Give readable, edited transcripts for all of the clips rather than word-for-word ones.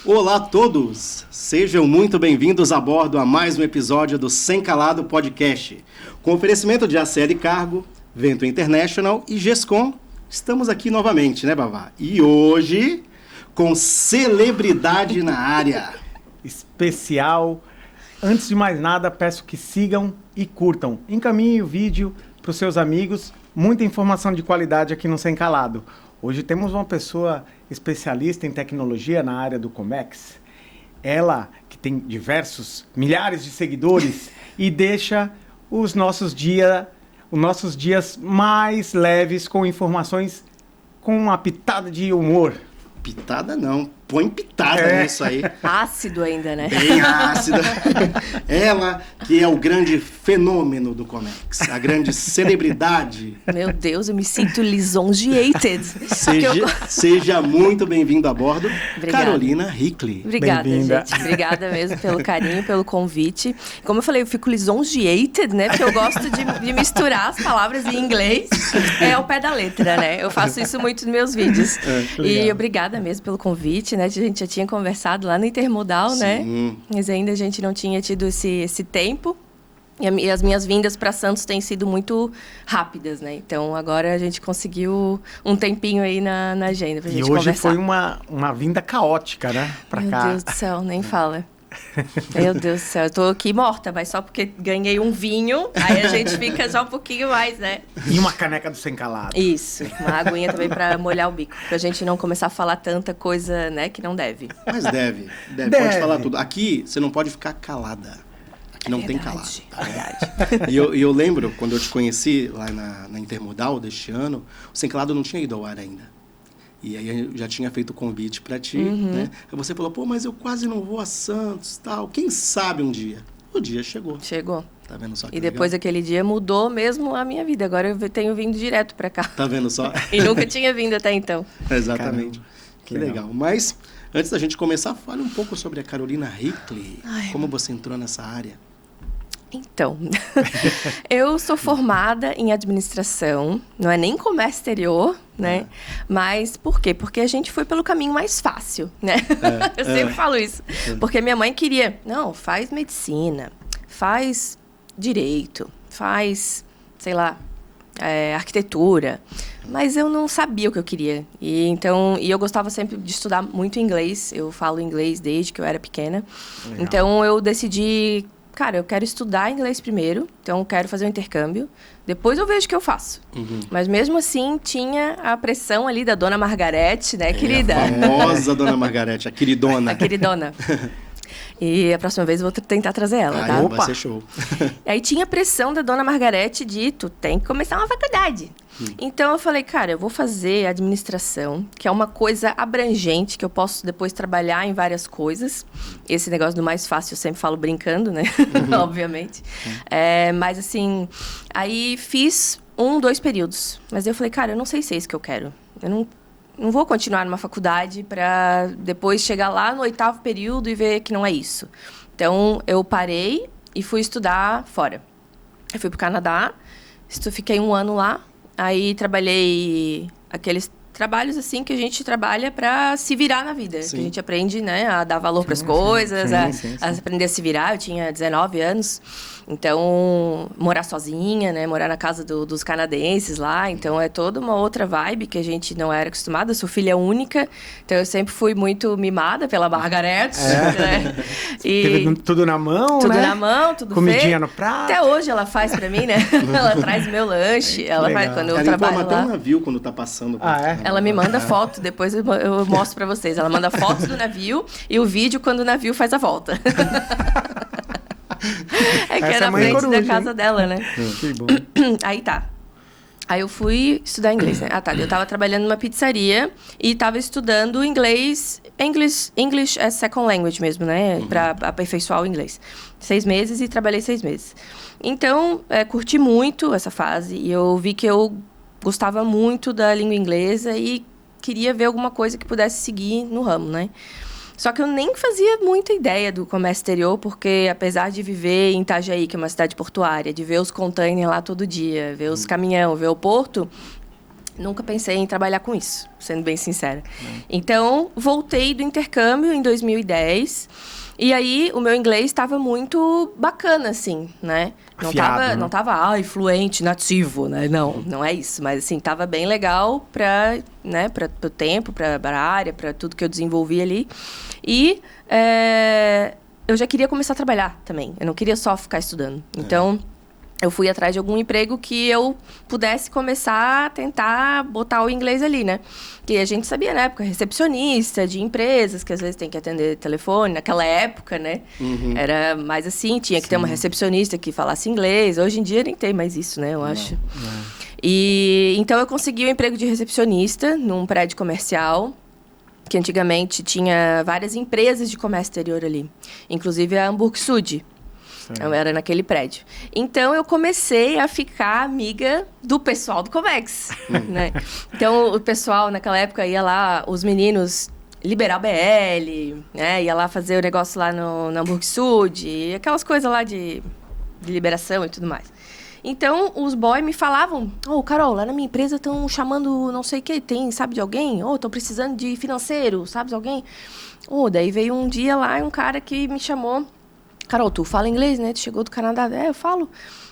Olá a todos! Sejam muito bem-vindos a bordo a mais um episódio do Sem Calado Podcast. Com oferecimento de ACL Cargo, Vento International e GESCOM, estamos aqui novamente, né, Bavá? E hoje, com celebridade na área. Especial. Antes de mais nada, peço que sigam e curtam. Encaminhem o vídeo para os seus amigos. Muita informação de qualidade aqui no Sem Calado. Hoje temos uma pessoa especialista em tecnologia na área do Comex. Ela, que tem milhares de seguidores e deixa os nossos dias mais leves com informações com uma pitada de humor. Pitada não, põe pitada nisso aí. Ácido ainda, né? Bem ácida. Ela que é o grande fenômeno do Comex, a grande celebridade. Meu Deus, eu me sinto lisonjeated. Seja muito bem-vindo a bordo, Obrigada. Carolina Hickley. Obrigada, gente. Obrigada mesmo pelo carinho, pelo convite. Como eu falei, eu fico lisonjeated, né? Porque eu gosto de misturar as palavras em inglês ao pé da letra, né? Eu faço isso muito nos meus vídeos. E obrigada mesmo pelo convite, né? A gente já tinha conversado lá no Intermodal, Sim. né? Mas ainda a gente não tinha tido esse tempo. E as minhas vindas para Santos têm sido muito rápidas, né? Então, agora a gente conseguiu um tempinho aí na agenda pra gente conversar. E hoje foi uma vinda caótica, né? Pra cá. Meu Deus do céu, nem fala. Meu Deus do céu, eu tô aqui morta, mas só porque ganhei um vinho, aí a gente fica já um pouquinho mais, né? E uma caneca do Sem Calado. Isso, uma aguinha também pra molhar o bico, pra gente não começar a falar tanta coisa, né, que não deve. Mas deve. Pode falar tudo. Aqui, você não pode ficar calada. Aqui não tem calado. Tá? Verdade. E eu lembro, quando eu te conheci lá na Intermodal deste ano, o Sem Calado não tinha ido ao ar ainda. E aí eu já tinha feito o convite para ti, né? Aí você falou, pô, mas eu quase não vou a Santos, tal. Quem sabe um dia? O dia chegou. Chegou. Tá vendo só que E depois legal? daquele dia mudou mesmo a minha vida. Agora eu tenho vindo direto para cá. Tá vendo só? E nunca tinha vindo até então. Exatamente. Caramba, que legal. Mas, antes da gente começar, fale um pouco sobre a Carolina Hickley. Como você entrou nessa área? Então, eu sou formada em administração, não é nem comércio exterior, né? Mas por quê? Porque a gente foi pelo caminho mais fácil, né? Eu sempre falo isso. Porque minha mãe queria, não, faz medicina, faz direito, faz, sei lá, arquitetura. Mas eu não sabia o que eu queria. E eu gostava sempre de estudar muito inglês. Eu falo inglês desde que eu era pequena. Legal. Então, eu decidi... Cara, eu quero estudar inglês primeiro, então eu quero fazer um intercâmbio. Depois eu vejo o que eu faço. Mas mesmo assim, tinha a pressão ali da dona Margarete, né, querida? A famosa dona Margarete, a queridona. A queridona. E a próxima vez eu vou tentar trazer ela, tá? Vai ser show. Aí tinha a pressão da dona Margarete de, tu tem que começar uma faculdade. Então eu falei, cara, eu vou fazer administração, que é uma coisa abrangente, que eu posso depois trabalhar em várias coisas. Esse negócio do mais fácil eu sempre falo brincando, né? Obviamente. Mas assim, aí fiz 2 períodos. Mas eu falei, cara, eu não sei se é isso que eu quero. Eu não vou continuar numa faculdade para depois chegar lá no 8º período e ver que não é isso. Então, eu parei e fui estudar fora. Eu fui para o Canadá, fiquei 1 ano lá. Aí, trabalhei aqueles trabalhos assim que a gente trabalha para se virar na vida. Sim. Que a gente aprende, né, a dar valor para as coisas, a aprender a se virar. Eu tinha 19 anos. Então, morar sozinha, né? Morar na casa dos canadenses lá. Então, é toda uma outra vibe que a gente não era acostumada. Eu sou filha única, então eu sempre fui muito mimada pela Margarete. Né? E teve tudo na mão, tudo né? na mão, tudo comidinha feito. No prato. Até hoje ela faz pra mim, né? Ela traz meu lanche. Ela faz quando eu trabalho informa lá. até um navio quando tá passando. Ela me manda foto, depois eu mostro pra vocês. Ela manda fotos do navio e o vídeo quando o navio faz a volta. É que era na frente da casa dela, né? Que bom. Aí tá. Aí eu fui estudar inglês, né? Eu tava trabalhando numa pizzaria e tava estudando English as second language mesmo, né? Pra aperfeiçoar o inglês. 6 meses e trabalhei 6 meses. Então, curti muito essa fase e eu vi que eu gostava muito da língua inglesa e queria ver alguma coisa que pudesse seguir no ramo, né? Só que eu nem fazia muita ideia do comércio exterior, porque apesar de viver em Itajaí, que é uma cidade portuária, de ver os containers lá todo dia, ver os caminhão, ver o porto, Nunca pensei em trabalhar com isso, sendo bem sincera. Então, voltei do intercâmbio em 2010. E aí, o meu inglês estava muito bacana, assim, né? Não tava fluente, nativo, né? Não é isso. Mas, assim, tava bem legal para o tempo, para a área, para tudo que eu desenvolvi ali. E eu já queria começar a trabalhar também. Eu não queria só ficar estudando. Então, eu fui atrás de algum emprego que eu pudesse começar a tentar botar o inglês ali, né? Que a gente sabia na época, recepcionista de empresas, que às vezes tem que atender telefone, naquela época, né? Era mais assim, tinha que ter uma recepcionista que falasse inglês. Hoje em dia nem tem mais isso, né? Eu acho. E então eu consegui um emprego de recepcionista num prédio comercial, que antigamente tinha várias empresas de comércio exterior ali. Inclusive a Hamburg Süd. Eu era naquele prédio. Então, eu comecei a ficar amiga do pessoal do Comex, né? Então, o pessoal, naquela época, ia lá, os meninos liberar o BL, né? Ia lá fazer o negócio lá na Hamburg Süd, aquelas coisas lá de liberação e tudo mais. Então, os boys me falavam, Carol, lá na minha empresa estão chamando não sei o que, sabe de alguém? Estão precisando de financeiro, sabe de alguém? Daí veio um dia lá, um cara que me chamou, Carol, tu fala inglês, né? Tu chegou do Canadá. Eu falo.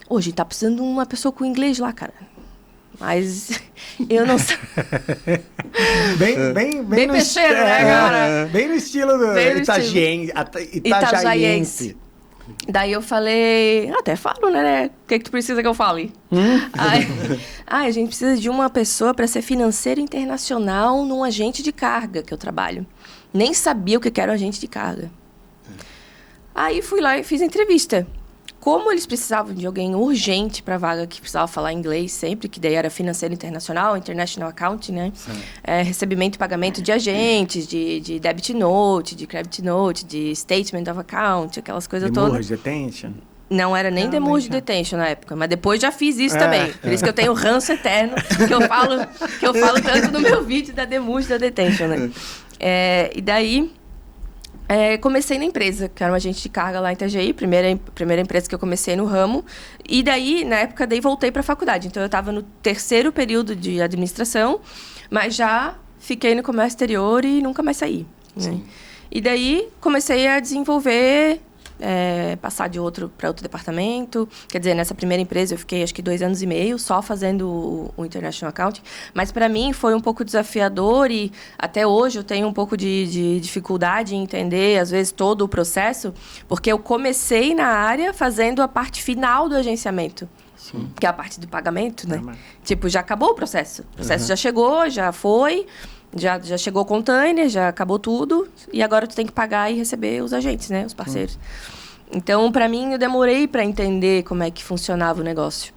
Hoje tá precisando de uma pessoa com inglês lá, cara. Mas eu não sei. bem no peixeiro, né, cara? Bem no estilo do Itajaiense. Daí eu falei, até falo, né? O que tu precisa que eu fale? A gente precisa de uma pessoa para ser financeiro internacional num agente de carga que eu trabalho. Nem sabia o que era um agente de carga. Aí fui lá e fiz a entrevista. Como eles precisavam de alguém urgente para a vaga que precisava falar inglês sempre, que daí era financeiro internacional, international accounting, né? Recebimento e pagamento de agentes, de debit note, de credit note, de statement of account, aquelas coisas todas. Demurge detention? Não era nem demurge detention na época, mas depois já fiz isso também. Por isso que eu tenho ranço eterno, que eu falo tanto no meu vídeo da demurge da detention, né? E daí... comecei na empresa, que era um agente de carga lá em Itajaí, primeira empresa que eu comecei no ramo. E daí, na época, voltei para a faculdade. Então, eu estava no 3º período de administração, mas já fiquei no comércio exterior e nunca mais saí. Né? E daí, comecei a desenvolver... passar para outro departamento. Quer dizer, nessa primeira empresa eu fiquei acho que 2 anos e meio só fazendo o International Accounting. Mas para mim foi um pouco desafiador e até hoje eu tenho um pouco de dificuldade em entender, às vezes, todo o processo, porque eu comecei na área fazendo a parte final do agenciamento. Que é a parte do pagamento, né? Tipo, já acabou o processo. O processo já chegou, já foi... Já chegou o container, já acabou tudo. E agora tu tem que pagar e receber os agentes, né? Os parceiros. Então, para mim, eu demorei para entender como é que funcionava o negócio.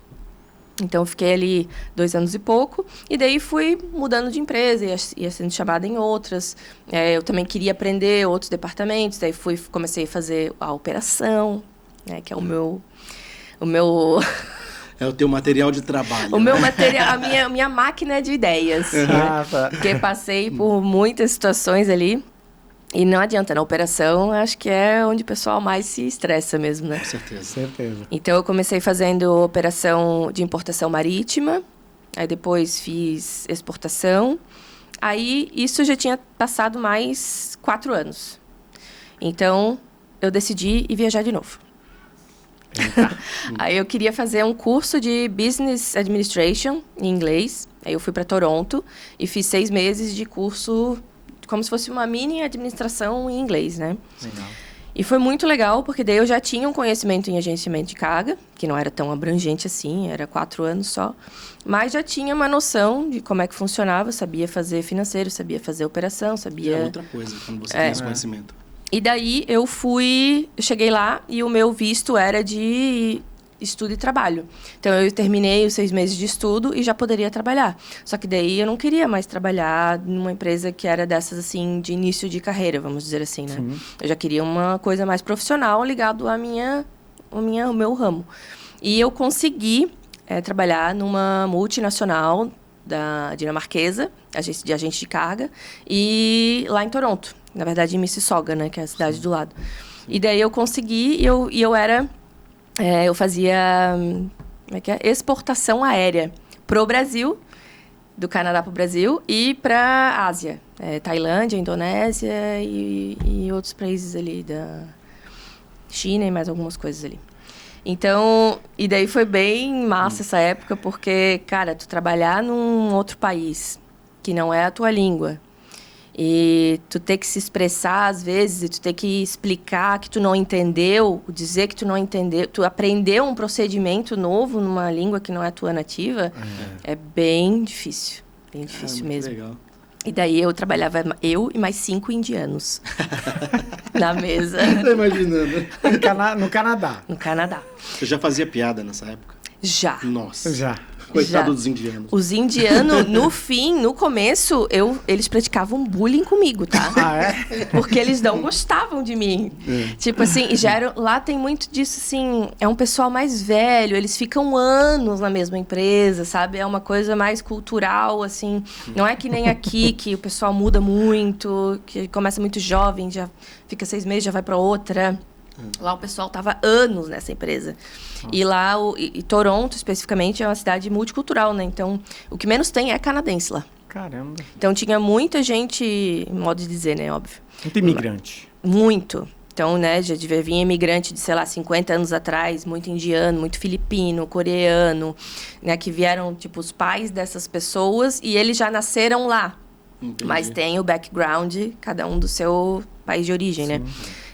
Então, eu fiquei ali 2 anos e pouco. E daí, fui mudando de empresa. Ia sendo chamada em outras. Eu também queria aprender outros departamentos. Daí, comecei a fazer a operação, né? Que é o meu... É o teu material de trabalho. O meu material, a minha máquina de ideias. Né? Porque passei por muitas situações ali. E não adianta, na operação, acho que é onde o pessoal mais se estressa mesmo, né? Com certeza. Então, eu comecei fazendo operação de importação marítima. Aí, depois, fiz exportação. Aí, isso já tinha passado mais 4 anos. Então, eu decidi ir viajar de novo. Aí eu queria fazer um curso de Business Administration em inglês. Aí eu fui para Toronto e fiz 6 meses de curso, como se fosse uma mini administração em inglês, né? Legal. E foi muito legal, porque daí eu já tinha um conhecimento em agenciamento de carga, que não era tão abrangente assim, era 4 anos só. Mas já tinha uma noção de como é que funcionava, sabia fazer financeiro, sabia fazer operação, sabia... É outra coisa, quando você tem esse conhecimento. E daí eu cheguei lá e o meu visto era de estudo e trabalho. Então eu terminei os 6 meses de estudo e já poderia trabalhar. Só que daí eu não queria mais trabalhar numa empresa que era dessas assim de início de carreira, vamos dizer assim, né? Sim. Eu já queria uma coisa mais profissional ligado ao meu ramo. E eu consegui trabalhar numa multinacional dinamarquesa, de agente de carga, e lá em Toronto. Na verdade, em Mississauga, né? Que é a cidade do lado. E daí eu consegui e eu fazia exportação aérea pro Brasil do Canadá para o Brasil e para a Ásia. Tailândia, Indonésia e outros países ali da China e mais algumas coisas ali. Então, e daí foi bem massa essa época, porque, cara, tu trabalhar num outro país que não é a tua língua e tu ter que se expressar às vezes, e tu ter que explicar que tu não entendeu, dizer que tu não entendeu, tu aprendeu um procedimento novo numa língua que não é a tua nativa, é bem difícil mesmo. Legal. E daí eu trabalhava, eu e mais 5 indianos na mesa. Tô imaginando. No Canadá. No Canadá. Você já fazia piada nessa época? Já. Nossa. Já. Coitado Já. dos indianos. Os indianos, no começo, eles praticavam bullying comigo, tá? Ah, é? Porque eles não gostavam de mim. Tipo assim, e lá tem muito disso, assim, é um pessoal mais velho, eles ficam anos na mesma empresa, sabe? É uma coisa mais cultural, assim. Não é que nem aqui, que o pessoal muda muito, que começa muito jovem, já fica 6 meses, já vai pra outra. Lá o pessoal tava anos nessa empresa. E lá, e Toronto, especificamente, é uma cidade multicultural, né? Então, o que menos tem é canadense lá. Caramba. Então, tinha muita gente, modo de dizer, né? Óbvio. Muito imigrante. Muito. Então, né, já devia vir imigrante de, sei lá, 50 anos atrás, muito indiano, muito filipino, coreano, né? Que vieram, tipo, os pais dessas pessoas e eles já nasceram lá. Entendi. Mas tem o background, cada um do seu país de origem, né?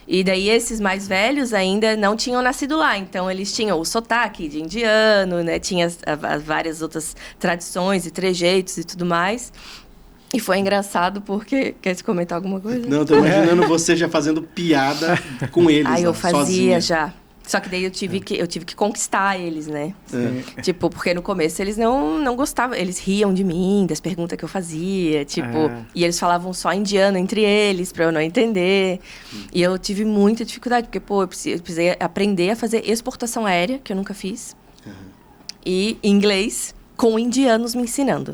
E daí esses mais velhos ainda não tinham nascido lá, então eles tinham o sotaque de indiano, né? Tinha as várias outras tradições e trejeitos e tudo mais. E foi engraçado porque... Quer se comentar alguma coisa? Não, tô imaginando você já fazendo piada com eles. Aí eu lá, fazia sozinha. já. Só que daí eu tive que conquistar eles, né? Tipo, porque no começo eles não gostavam. Eles riam de mim, das perguntas que eu fazia. Tipo, e eles falavam só indiano entre eles, pra eu não entender. E eu tive muita dificuldade, porque, pô, eu precisei aprender a fazer exportação aérea, que eu nunca fiz. E inglês, com indianos me ensinando.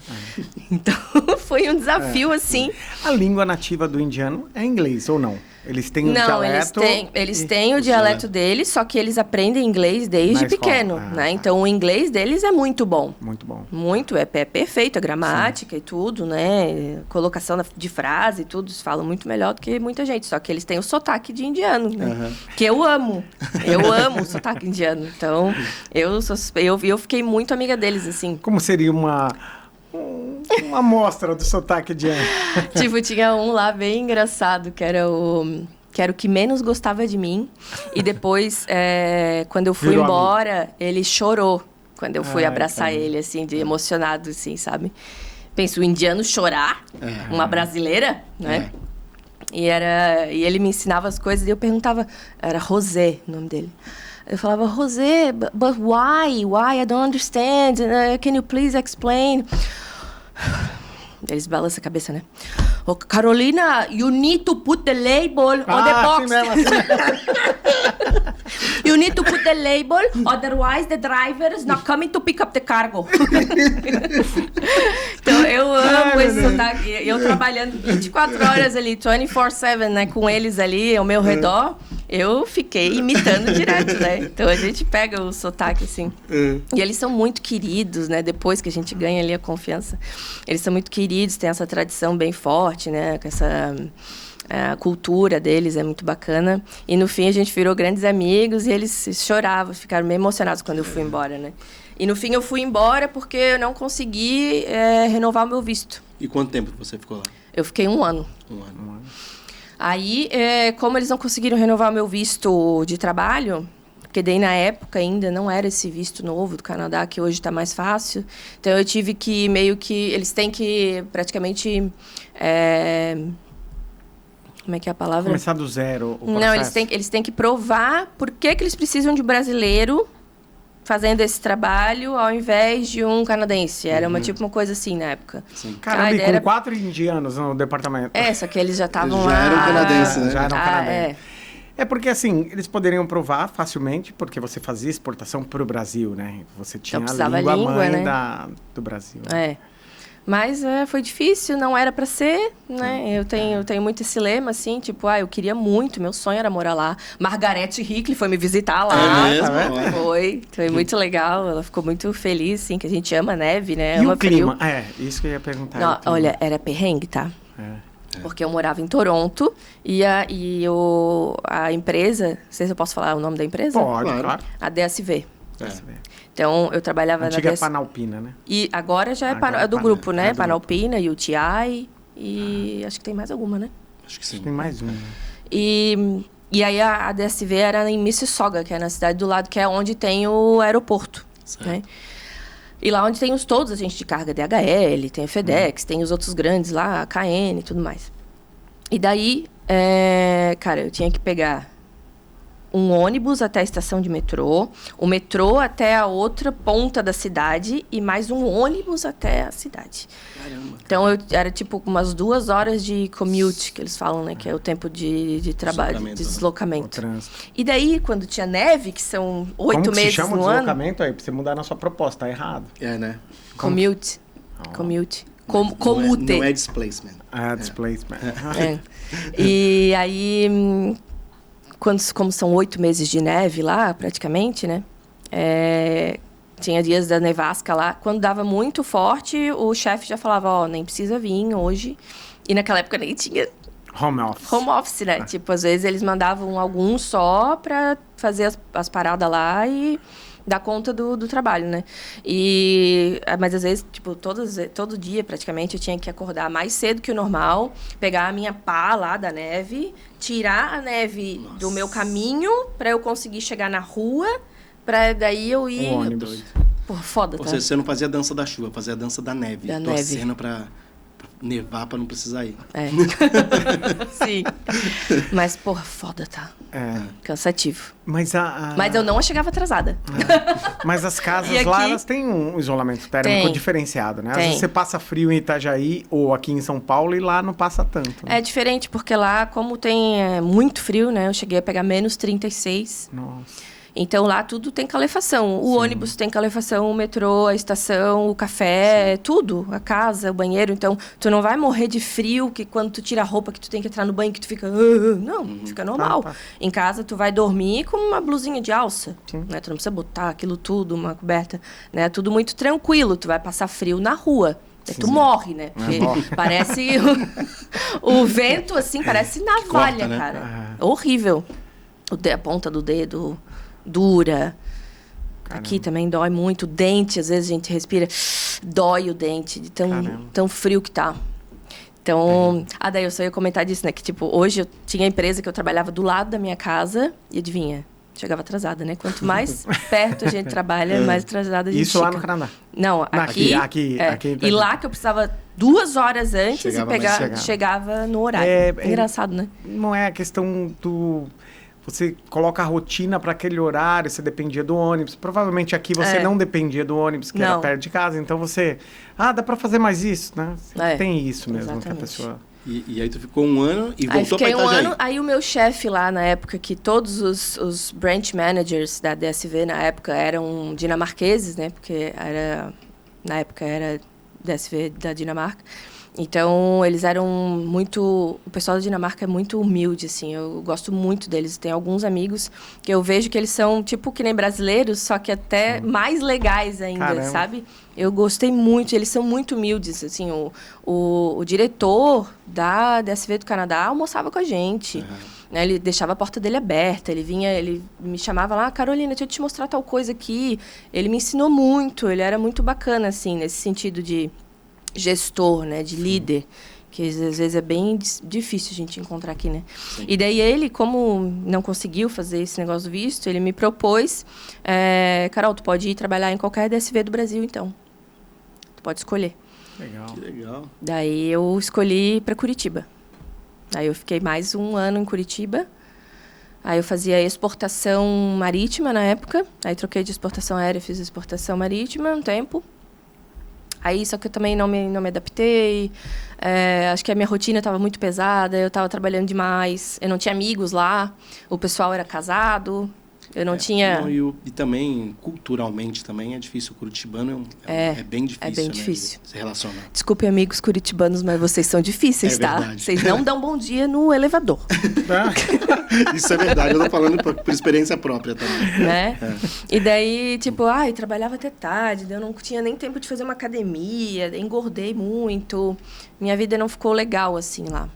Então, foi um desafio, assim. A língua nativa do indiano é inglês, ou não? Eles têm um Não, dialeto... eles têm o dialeto deles, só que eles aprendem inglês desde Na escola. pequeno, né? Então, o inglês deles é muito bom. Muito bom. Muito, é perfeito, a gramática e tudo, né? Colocação de frase e tudo, eles falam muito melhor do que muita gente. Só que eles têm o sotaque de indiano, né? Que eu amo. Eu amo o sotaque indiano. Então, eu fiquei muito amiga deles, assim. Como seria uma amostra do sotaque indiano? Tipo, tinha um lá bem engraçado, que era o que menos gostava de mim. E depois, quando eu fui Virou embora, ele chorou. Quando eu fui abraçar ele, assim, de emocionado, assim, sabe? Penso, o indiano chorar? Uma brasileira, né? E ele me ensinava as coisas e eu perguntava... Era José o nome dele. Eu falava, José, but why? Why? I don't understand. Can you please explain? Eles balançam a cabeça, né? Oh, Carolina, you need to put the label on the box. Assim mesmo. You need to put the label, otherwise the driver is not coming to pick up the cargo. Então, eu amo esse sotaque. Eu trabalhando 24 horas ali, 24/7, né? Com eles ali ao meu redor. Eu fiquei imitando direto, né? Então, a gente pega o sotaque, assim. E eles são muito queridos, né? Depois que a gente ganha ali a confiança. Eles são muito queridos, tem essa tradição bem forte, né? Com essa... A cultura deles é muito bacana. E, no fim, a gente virou grandes amigos e eles choravam, ficaram meio emocionados quando eu fui embora, né? E, no fim, eu fui embora porque eu não consegui renovar o meu visto. E quanto tempo você ficou lá? Eu fiquei 1 ano. 1 ano. Aí, como eles não conseguiram renovar o meu visto de trabalho, porque daí na época ainda não era esse visto novo do Canadá, que hoje está mais fácil, então eu tive que eles têm que praticamente... como é que é a palavra? Começar do zero o processo. Não, eles têm que provar por que eles precisam de um brasileiro fazendo esse trabalho ao invés de um canadense. Era uma coisa assim na época. Sim. Caramba, e com 4 indianos no departamento. Só que eles já estavam Já lá. eram canadenses, né? Já eram canadenses. É. É porque, assim, eles poderiam provar facilmente, porque você fazia exportação para o Brasil, né? Você tinha a precisava língua língua, mãe né? do Brasil. Né? É. Mas foi difícil, não era para ser, né? Eu tenho muito esse lema, assim, tipo, eu queria muito, meu sonho era morar lá. Margaret Hickley foi me visitar lá. É mesmo? Foi muito legal, ela ficou muito feliz, assim, que a gente ama neve, né? E ama o clima? frio. Isso que eu ia perguntar. Não, olha, era perrengue, tá? Porque eu morava em Toronto e a empresa, não sei se eu posso falar o nome da empresa? Pode, claro. A DSV. DSV. Então, eu trabalhava Antiga na DSV. Panalpina, né? E agora já é do grupo, né? Panalpina, UTI e acho que tem mais alguma, né? Acho que sim. Tem mais uma. E aí a DSV era em Mississauga, que é na cidade do lado, que é onde tem o aeroporto, né? E lá onde tem todos os agentes de carga, DHL, tem a FedEx, tem os outros grandes lá, a KN e tudo mais. E daí, cara, eu tinha que pegar um ônibus até a estação de metrô, o metrô até a outra ponta da cidade e mais um ônibus até a cidade. Caramba. Então, era tipo umas 2 horas de commute, que eles falam, né? Que é o tempo de trabalho, de O deslocamento. trânsito. E daí, quando tinha neve, que são 8 Como que meses se chama o no ano... deslocamento aí? Pra você mudar na sua proposta, tá errado. Né? Commute. Commute. Comute. Não é displacement. Displacement. E aí, como são 8 meses de neve lá, praticamente, né? Tinha dias da nevasca lá. Quando dava muito forte, o chefe já falava, nem precisa vir hoje. E naquela época nem tinha Home office. home office, né? Tipo, às vezes eles mandavam alguns só para fazer as paradas lá e dar conta do trabalho, né? Mas às vezes, tipo, todo dia praticamente eu tinha que acordar mais cedo que o normal, pegar a minha pá lá da neve, tirar a neve do meu caminho para eu conseguir chegar na rua, para daí eu ir... Um ônibus. Pô, foda, tá? Ou seja, você não fazia a dança da chuva, fazia a dança da neve. Da torcendo pra nevar pra não precisar ir. Sim. Mas, porra, foda, tá? Cansativo. Mas Mas eu não chegava atrasada. Mas as casas E lá, aqui- elas têm um isolamento térmico Tem. diferenciado, né? Às Tem. vezes você passa frio em Itajaí ou aqui em São Paulo e lá não passa tanto. Né? É diferente, porque lá, como tem muito frio, né? Eu cheguei a pegar menos 36. Nossa. Então, lá tudo tem calefação. O ônibus tem calefação, o metrô, a estação, o café, tudo. A casa, o banheiro. Então, tu não vai morrer de frio, que quando tu tira a roupa, que tu tem que entrar no banho, que tu fica... Não, fica normal. Tá. Em casa, tu vai dormir com uma blusinha de alça. Né? Tu não precisa botar aquilo tudo, uma coberta. Né? Tudo muito tranquilo. Tu vai passar frio na rua. Tu morre, né? Porque parece... o vento, assim, parece navalha, corta, né? cara. Horrível. A ponta do dedo... dura. Caramba. Aqui também dói muito. O dente, às vezes a gente respira, dói o dente, de tão frio que tá. Então, daí eu só ia comentar disso, né? Que, tipo, hoje eu tinha a empresa que eu trabalhava do lado da minha casa e adivinha? Chegava atrasada, né? Quanto mais perto a gente trabalha, mais atrasada a gente Isso lá fica. no Canadá. Não, aqui e lá que eu precisava 2 horas antes chegava no horário. Engraçado, né? Não é a questão do... Você coloca a rotina para aquele horário, você dependia do ônibus. Provavelmente aqui você não dependia do ônibus, que era perto de casa. Então você... dá para fazer mais isso, né? Tem isso mesmo, exatamente. que a pessoa... E aí tu ficou 1 ano e Aí voltou pra fiquei Itajaí. 1 ano, aí o meu chefe lá na época, que todos os branch managers da DSV na época eram dinamarqueses, né? Porque na época era DSV da Dinamarca. Então, eles eram muito... O pessoal da Dinamarca é muito humilde, assim. Eu gosto muito deles. Tem alguns amigos que eu vejo que eles são, tipo, que nem brasileiros, só que até mais legais ainda, Caramba. sabe? Eu gostei muito. Eles são muito humildes, assim. O diretor da DSV do Canadá almoçava com a gente. Né? Ele deixava a porta dele aberta. Ele vinha, ele me chamava lá, Carolina, deixa eu te mostrar tal coisa aqui. Ele me ensinou muito. Ele era muito bacana, assim, nesse sentido de gestor, né, de líder, que às vezes é bem difícil a gente encontrar aqui, né? Sim. E daí ele, como não conseguiu fazer esse negócio do visto, ele me propôs, Carol, tu pode ir trabalhar em qualquer DSV do Brasil, então. Tu pode escolher. Legal. Que legal. Daí eu escolhi para Curitiba. Aí eu fiquei mais 1 ano em Curitiba. Aí eu fazia exportação marítima na época. Aí troquei de exportação aérea, fiz exportação marítima um tempo. Aí, só que eu também não me adaptei. Acho que a minha rotina estava muito pesada, eu estava trabalhando demais. Eu não tinha amigos lá, o pessoal era casado. Eu não tinha... Não, e também, culturalmente, também é difícil. O curitibano é bem difícil, É bem né, difícil. de se relacionar. Desculpe, amigos curitibanos, mas vocês são difíceis, É tá? verdade. Vocês não dão bom dia no elevador, Isso é verdade, eu tô falando por experiência própria também. né? E daí, tipo, trabalhava até tarde, daí eu não tinha nem tempo de fazer uma academia, engordei muito, minha vida não ficou legal, assim, lá.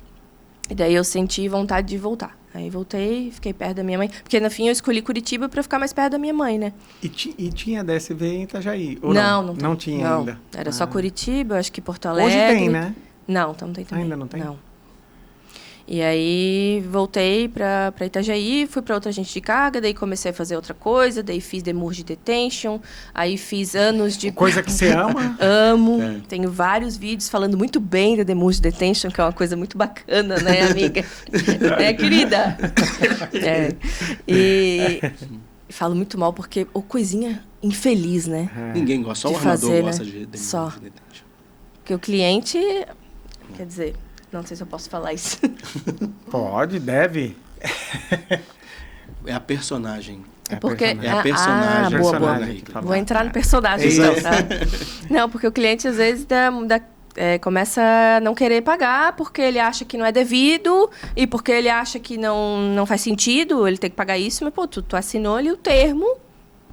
E daí eu senti vontade de voltar. Aí voltei, fiquei perto da minha mãe. Porque, no fim, eu escolhi Curitiba para ficar mais perto da minha mãe, né? E tinha DSV em Itajaí? Ou Não tinha ainda? Era só Curitiba, acho que Porto Alegre. Hoje tem, né? Não tem também. Ainda não tem? Não. E aí, voltei para Itajaí, fui para outra agente de carga, daí comecei a fazer outra coisa, daí fiz Demurge Detention, aí fiz anos de... Coisa que você ama? Amo. Tenho vários vídeos falando muito bem da Demurge Detention, que é uma coisa muito bacana, né, amiga? Querida? E falo muito mal porque coisinha infeliz, né? Ninguém gosta, só De o armador fazer, gosta né? de Só. detention. Porque o cliente... Quer dizer, não sei se eu posso falar isso. Pode, deve. É a personagem. Porque... É a personagem. boa. Personagem. Vou entrar no personagem, então, tá? Não, porque o cliente, às vezes, começa a não querer pagar porque ele acha que não é devido e porque ele acha que não faz sentido ele ter que pagar isso. Mas, pô, tu assinou ali o termo,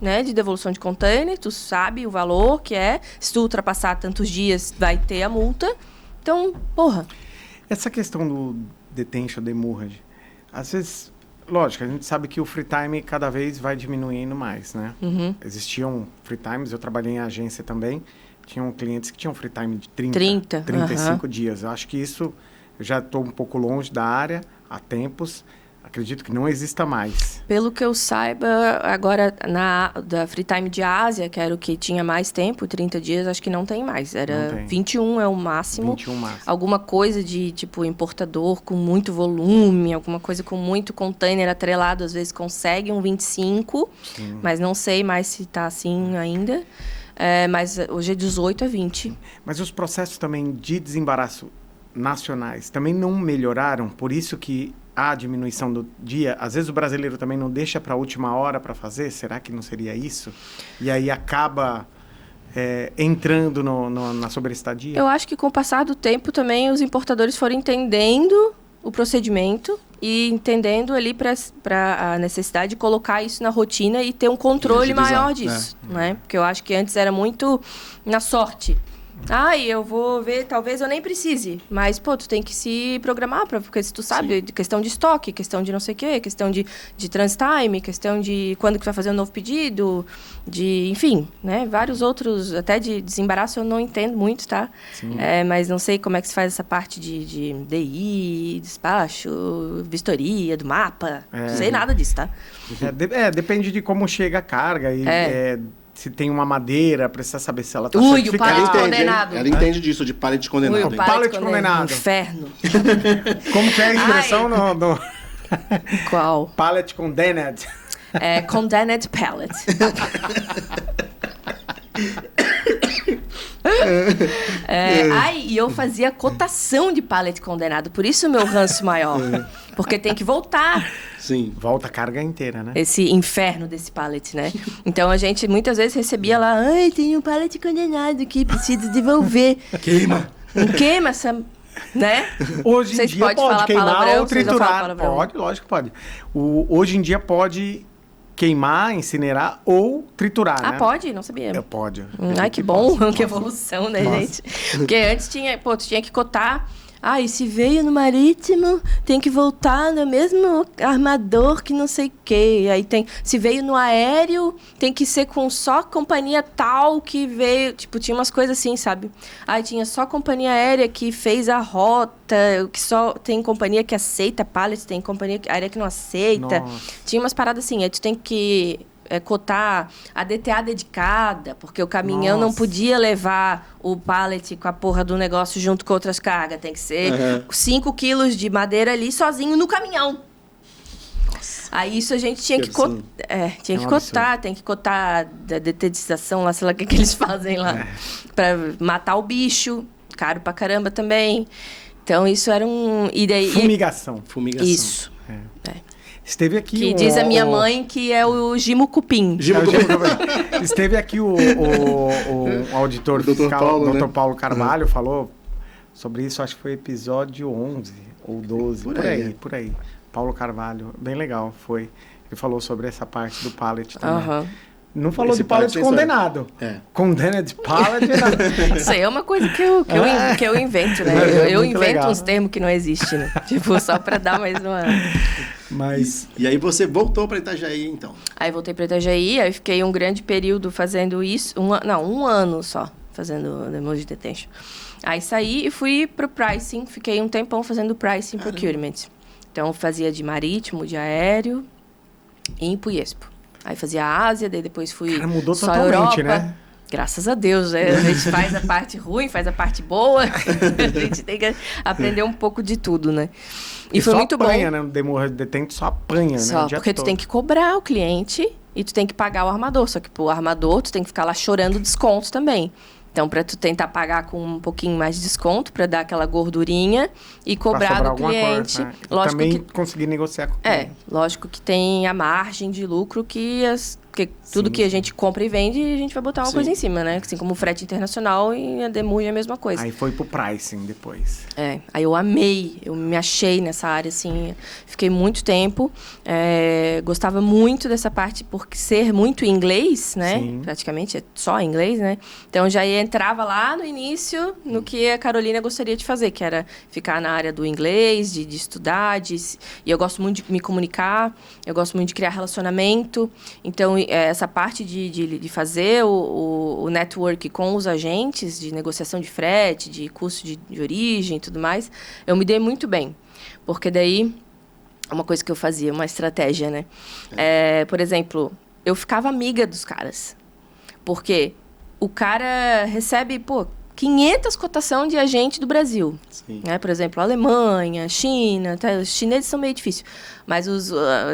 né, de devolução de container, tu sabe o valor que é. Se tu ultrapassar tantos dias, vai ter a multa. Então, porra. Essa questão do detention, demurrage, às vezes, lógico, a gente sabe que o free time cada vez vai diminuindo mais, né? Uhum. Existiam free times, eu trabalhei em agência também, tinham clientes que tinham free time de 35 dias. Eu acho que isso, eu já estou um pouco longe da área há tempos, acredito que não exista mais. Pelo que eu saiba, agora da Free Time de Ásia, que era o que tinha mais tempo, 30 dias, acho que não tem mais. Era 21 é o máximo. 21 máximo. Alguma coisa de, tipo, importador com muito volume, alguma coisa com muito container atrelado, às vezes consegue um 25, mas não sei mais se está assim ainda. Mas hoje é 18 a 20. Mas os processos também de desembaraço nacionais também não melhoraram, por isso que a diminuição do dia, às vezes o brasileiro também não deixa para a última hora para fazer, será que não seria isso? E aí acaba entrando na sobreestadia? Eu acho que com o passar do tempo também os importadores foram entendendo o procedimento e entendendo ali para a necessidade de colocar isso na rotina e ter um controle maior disso, né? Porque eu acho que antes era muito na sorte. Eu vou ver, talvez eu nem precise. Mas, pô, tu tem que se programar, porque se tu sabe, questão de estoque, questão de não sei o quê, questão de transit time, questão de quando que tu vai fazer um novo pedido, enfim, né? Vários outros, até de desembaraço eu não entendo muito, tá? Mas não sei como é que se faz essa parte de DI, despacho, vistoria, do mapa. Não sei nada disso, tá? Depende de como chega a carga e... se tem uma madeira, precisa saber se ela está certificada. O pallet condenado. Ela entende disso, de pallet condenado. O pallet condenado. Inferno. Como que é a expressão no... Qual? Pallet condemned. Condemned pallet. E eu fazia cotação de pallet condenado, por isso o meu ranço maior. Porque tem que voltar. Sim. Volta a carga inteira, né? Esse inferno desse pallet, né? Então a gente muitas vezes recebia lá, tem um pallet condenado que precisa devolver. Queima! Não queima essa... Né? Hoje em vocês dia pode queimar ou triturar. Pode, lógico que pode. Hoje em dia pode queimar, incinerar ou triturar, né? Pode? Não sabia. Pode. Ai, que bom. Que evolução, né, gente? Porque antes tu tinha que cotar... e se veio no marítimo, tem que voltar no mesmo armador que não sei o quê. Aí se veio no aéreo, tem que ser com só companhia tal que veio... Tipo, tinha umas coisas assim, sabe? Tinha só companhia aérea que fez a rota, que só tem companhia que aceita pallet, tem companhia aérea que não aceita. Nossa. Tinha umas paradas assim, aí tu tem que... cotar a DTA dedicada, porque o caminhão não podia levar o pallet com a porra do negócio junto com outras cargas. Tem que ser 5 quilos de madeira ali sozinho no caminhão. Nossa. Aí isso a gente tinha que cotar. Tem que cotar da detetização lá, sei lá o que eles fazem lá. Pra matar o bicho. Caro pra caramba também. Então isso era um... Fumigação. Isso. Esteve aqui Que diz a minha mãe que é o Gimo Cupim. Esteve aqui o auditor fiscal, o Dr. Paulo Carvalho, falou sobre isso, acho que foi episódio 11 ou 12, por aí. Paulo Carvalho, bem legal, foi. Ele falou sobre essa parte do pallet também. Não falou de pallet condenado. Condenado pallet, não. Isso aí é uma coisa que eu invento, né? Eu invento legal, uns termos que não existem, né? Tipo, só pra dar mais uma... E aí você voltou para Itajaí, então? Aí voltei para Itajaí, aí fiquei um grande período fazendo isso, um ano só, fazendo Emoji Detention. Aí saí e fui pro pricing, fiquei um tempão fazendo pricing procurement. Então, fazia de marítimo, de aéreo e em Puiespo. Aí fazia a Ásia, daí depois fui Cara, mudou só totalmente, Europa. né? Graças a Deus, né? A gente faz a parte ruim, faz a parte boa. A gente tem que aprender um pouco de tudo, né? E foi muito apanha, bom. Né? No Demorra de Detento só apanha, só, né? Porque tu tem que cobrar o cliente e tu tem que pagar o armador. Só que pro armador, tu tem que ficar lá chorando descontos também. Então, para tu tentar pagar com um pouquinho mais de desconto, para dar aquela gordurinha e cobrar do cliente. Coisa, né? Lógico também que conseguir negociar com o cliente. Lógico que tem a margem de lucro que tudo que a gente compra e vende, a gente vai botar uma coisa em cima, né? Assim como o frete internacional e a Demurge é a mesma coisa. Aí foi pro pricing depois. Aí eu amei, eu me achei nessa área, assim, fiquei muito tempo, gostava muito dessa parte por ser muito inglês, né? Sim. Praticamente é só inglês, né? Então já entrava lá no início no que a Carolina gostaria de fazer, que era ficar na área do inglês, de estudar, e eu gosto muito de me comunicar, eu gosto muito de criar relacionamento, então essa parte de fazer o network com os agentes, de negociação de frete, de custo de origem e tudo mais, eu me dei muito bem. Porque daí, uma coisa que eu fazia, uma estratégia, né? Por exemplo, eu ficava amiga dos caras. Porque o cara recebe, 500 cotação de agente do Brasil. Né? Por exemplo, Alemanha, China, os chineses são meio difíceis, mas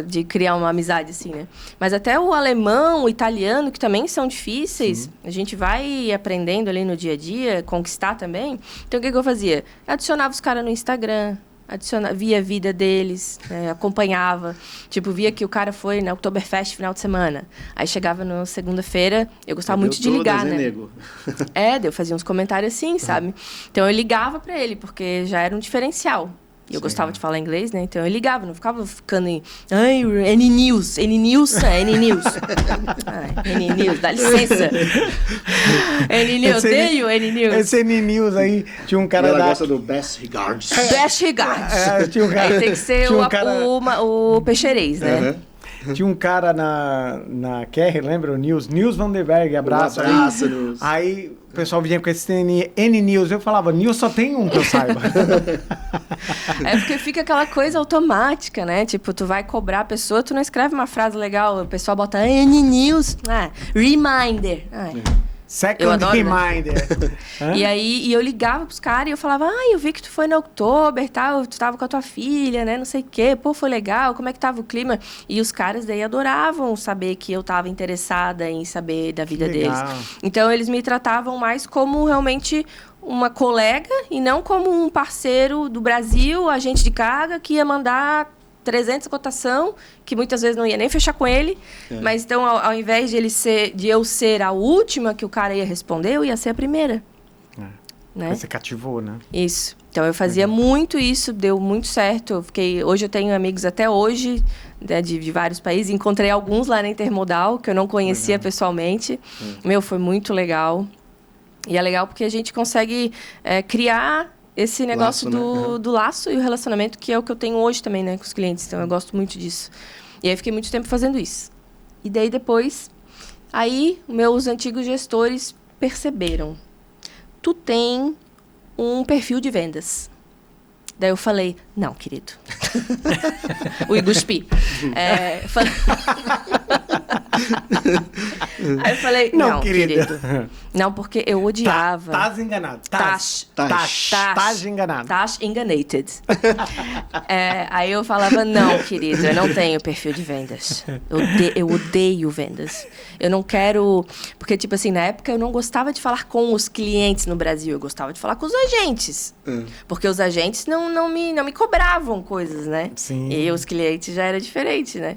de criar uma amizade assim, né? Mas até o alemão, o italiano, que também são difíceis, a gente vai aprendendo ali no dia a dia, conquistar também. Então, o que eu fazia? Adicionava os caras no Instagram, via a vida deles, acompanhava. Tipo, via que o cara foi na Oktoberfest final de semana. Aí chegava na segunda-feira, eu gostava muito de ligar, né? Nego. Eu fazia uns comentários assim, sabe? Então eu ligava pra ele, porque já era um diferencial. E eu gostava de falar inglês, né? Então eu ligava, não ficava ficando em... Ai, N-News, N-News, N-News. Ai, N-News, dá licença. N-News, odeio N-News. Esse N-News aí, tinha um cara ela gosta do Best Regards. Best Regards. Tinha um cara, aí tem que ser o peixeirês, né? Tinha um cara na QR, lembra? O Nils Vandenberg, abraço. Nils. Aí o pessoal vinha com esse N-News. Eu falava, Nils só tem um que eu saiba. Porque fica aquela coisa automática, né? Tipo, tu vai cobrar a pessoa, tu não escreve uma frase legal, o pessoal bota N-News, reminder. Second reminder. Né? E aí eu ligava pros caras e eu falava, eu vi que tu foi na Oktober, tal, tu tava com a tua filha, né? Não sei o quê, foi legal, como é que tava o clima? E os caras daí adoravam saber que eu tava interessada em saber da vida deles. Então eles me tratavam mais como realmente uma colega e não como um parceiro do Brasil, agente de carga, que ia mandar 300 cotação, que muitas vezes não ia nem fechar com ele. Mas então, ao invés de eu ser a última que o cara ia responder, eu ia ser a primeira. Né? Você cativou, né? Isso. Então, eu fazia muito isso, deu muito certo. Hoje eu tenho amigos até hoje, né, de vários países. Encontrei alguns lá na Intermodal, que eu não conhecia pessoalmente. Foi muito legal. E é legal porque a gente consegue criar esse negócio do laço e o relacionamento, que é o que eu tenho hoje também, né, com os clientes. Então, eu gosto muito disso. E aí, fiquei muito tempo fazendo isso. E daí, depois, meus antigos gestores perceberam. Tu tem um perfil de vendas. Daí eu falei, não, querido. O Iguspi. Aí eu falei, não, querida. querido. Não, porque eu odiava. Tás enganado. Tás enganado. Tás enganated. Aí eu falava, não, querido, eu não tenho perfil de vendas. Eu odeio vendas. Eu não quero... Porque, tipo assim, na época eu não gostava de falar com os clientes no Brasil. Eu gostava de falar com os agentes. Porque os agentes não me cobravam coisas, né? Sim. E os clientes já era diferente, né?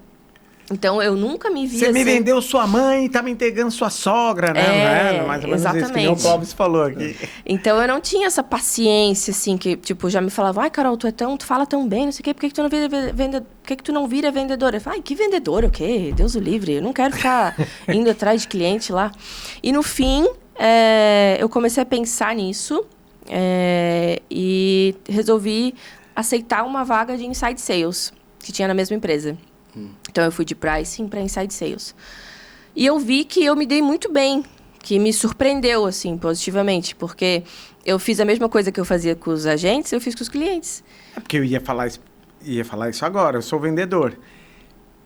Então, eu nunca me via Você me assim... vendeu sua mãe e tá me entregando sua sogra, né? Mais ou menos isso que nem o Clóvis falou aqui. Então, eu não tinha essa paciência, assim, que, tipo, já me falavam, ai, Carol, tu fala tão bem, não sei o quê, por que tu não vira por que tu não vira vendedora? Eu falei, ai, que vendedora, o quê? Deus o livre, eu não quero ficar indo atrás de cliente lá. E, no fim, eu comecei a pensar nisso e resolvi aceitar uma vaga de Inside Sales, que tinha na mesma empresa. Então, eu fui de pricing para Inside Sales. E eu vi que eu me dei muito bem, que me surpreendeu, assim, positivamente. Porque eu fiz a mesma coisa que eu fazia com os agentes, eu fiz com os clientes. É porque eu ia falar isso agora, eu sou vendedor.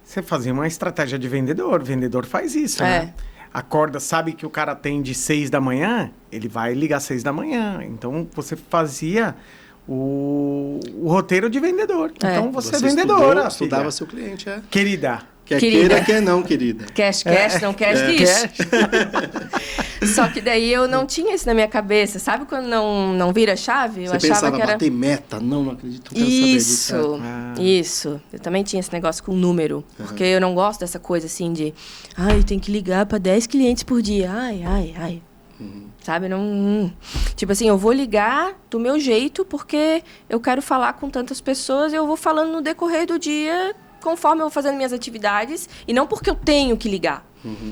Você fazia uma estratégia de vendedor, o vendedor faz isso, né? Acorda, sabe que o cara tem de 6 da manhã, ele vai ligar às 6 da manhã. Então, você fazia... O roteiro de vendedor. Então, você é vendedora. Estudava seu cliente, Querida. Quer queira, quer não, querida. Cash, não cash, Só que daí eu não tinha isso na minha cabeça. Sabe quando não vira chave? Eu Você achava pensava, que era... bater meta. Não acredito, não quero Isso, saber disso. Isso. Eu também tinha esse negócio com número. Porque eu não gosto dessa coisa assim de... Ai, tem que ligar para 10 clientes por dia. Ai. Sabe, não... Tipo assim, eu vou ligar do meu jeito porque eu quero falar com tantas pessoas e eu vou falando no decorrer do dia conforme eu vou fazendo minhas atividades e não porque eu tenho que ligar.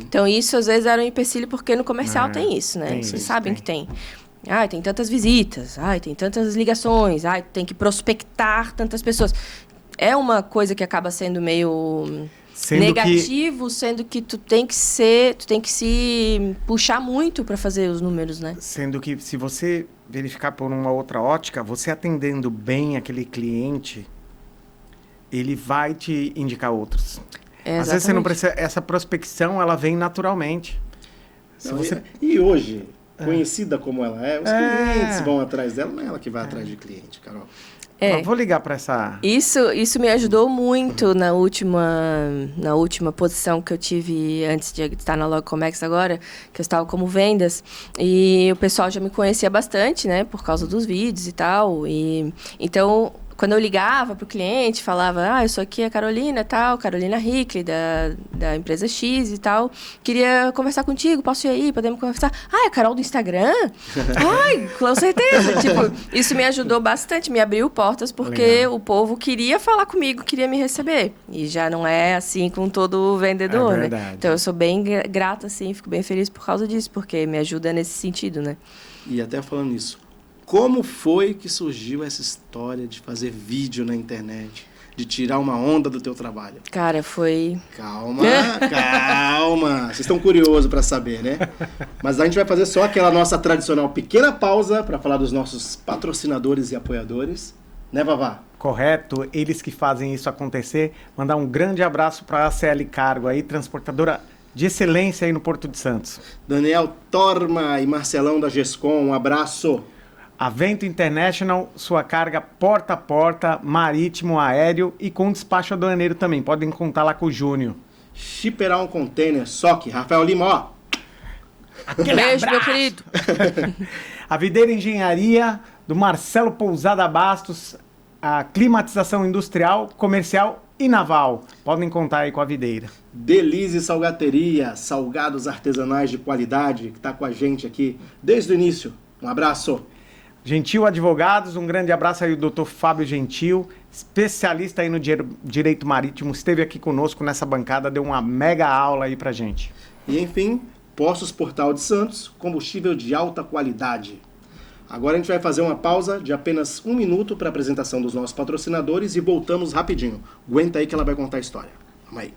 Então, isso às vezes era um empecilho porque no comercial tem isso, né? Vocês sabem que tem. Tem tantas visitas, tem tantas ligações, tem que prospectar tantas pessoas. É uma coisa que acaba sendo meio... negativo, sendo que tu tem que se puxar muito para fazer os números, né? Sendo que se você verificar por uma outra ótica, você atendendo bem aquele cliente, ele vai te indicar outros. Às vezes você não precisa, essa prospecção ela vem naturalmente. E hoje, conhecida como ela é, os clientes vão atrás dela, não é ela que vai atrás de cliente, Carol. Vou ligar para essa... Isso me ajudou muito na última posição que eu tive antes de estar na Logcomex agora, que eu estava como vendas. E o pessoal já me conhecia bastante, né? Por causa dos vídeos e tal. Então, quando eu ligava para o cliente, falava, eu sou aqui a Carolina, Carolina Hickley, da empresa X e tal. Queria conversar contigo, posso ir aí? Podemos conversar? É a Carol do Instagram? Com certeza. Tipo, isso me ajudou bastante, me abriu portas, porque o povo queria falar comigo, queria me receber. E já não é assim com todo vendedor, né? Então, eu sou bem grata, assim, fico bem feliz por causa disso, porque me ajuda nesse sentido, né? E até falando nisso, como foi que surgiu essa história de fazer vídeo na internet? De tirar uma onda do teu trabalho? Cara, foi... Calma. Vocês estão curiosos para saber, né? Mas a gente vai fazer só aquela nossa tradicional pequena pausa para falar dos nossos patrocinadores e apoiadores. Né, Vavá? Correto. Eles que fazem isso acontecer. Mandar um grande abraço para a ACL Cargo aí, transportadora de excelência aí no Porto de Santos. Daniel Torma e Marcelão da GESCOM, um abraço. Avento International, sua carga porta a porta, marítimo, aéreo e com despacho aduaneiro também. Podem contar lá com o Júnior. Shipperal Container, SOC, Rafael Lima, ó. Beijo, meu querido. A Videira Engenharia, do Marcelo Pousada Bastos, a climatização industrial, comercial e naval. Podem contar aí com a Videira. Delize Salgateria, salgados artesanais de qualidade, que está com a gente aqui desde o início. Um abraço. Gentil Advogados, um grande abraço aí ao Dr. Fábio Gentil, especialista aí no direito marítimo, esteve aqui conosco nessa bancada, deu uma mega aula aí pra gente. E enfim, Postos Portal de Santos, combustível de alta qualidade. Agora a gente vai fazer uma pausa de apenas 1 minuto para a apresentação dos nossos patrocinadores e voltamos rapidinho. Aguenta aí que ela vai contar a história. Vamos aí.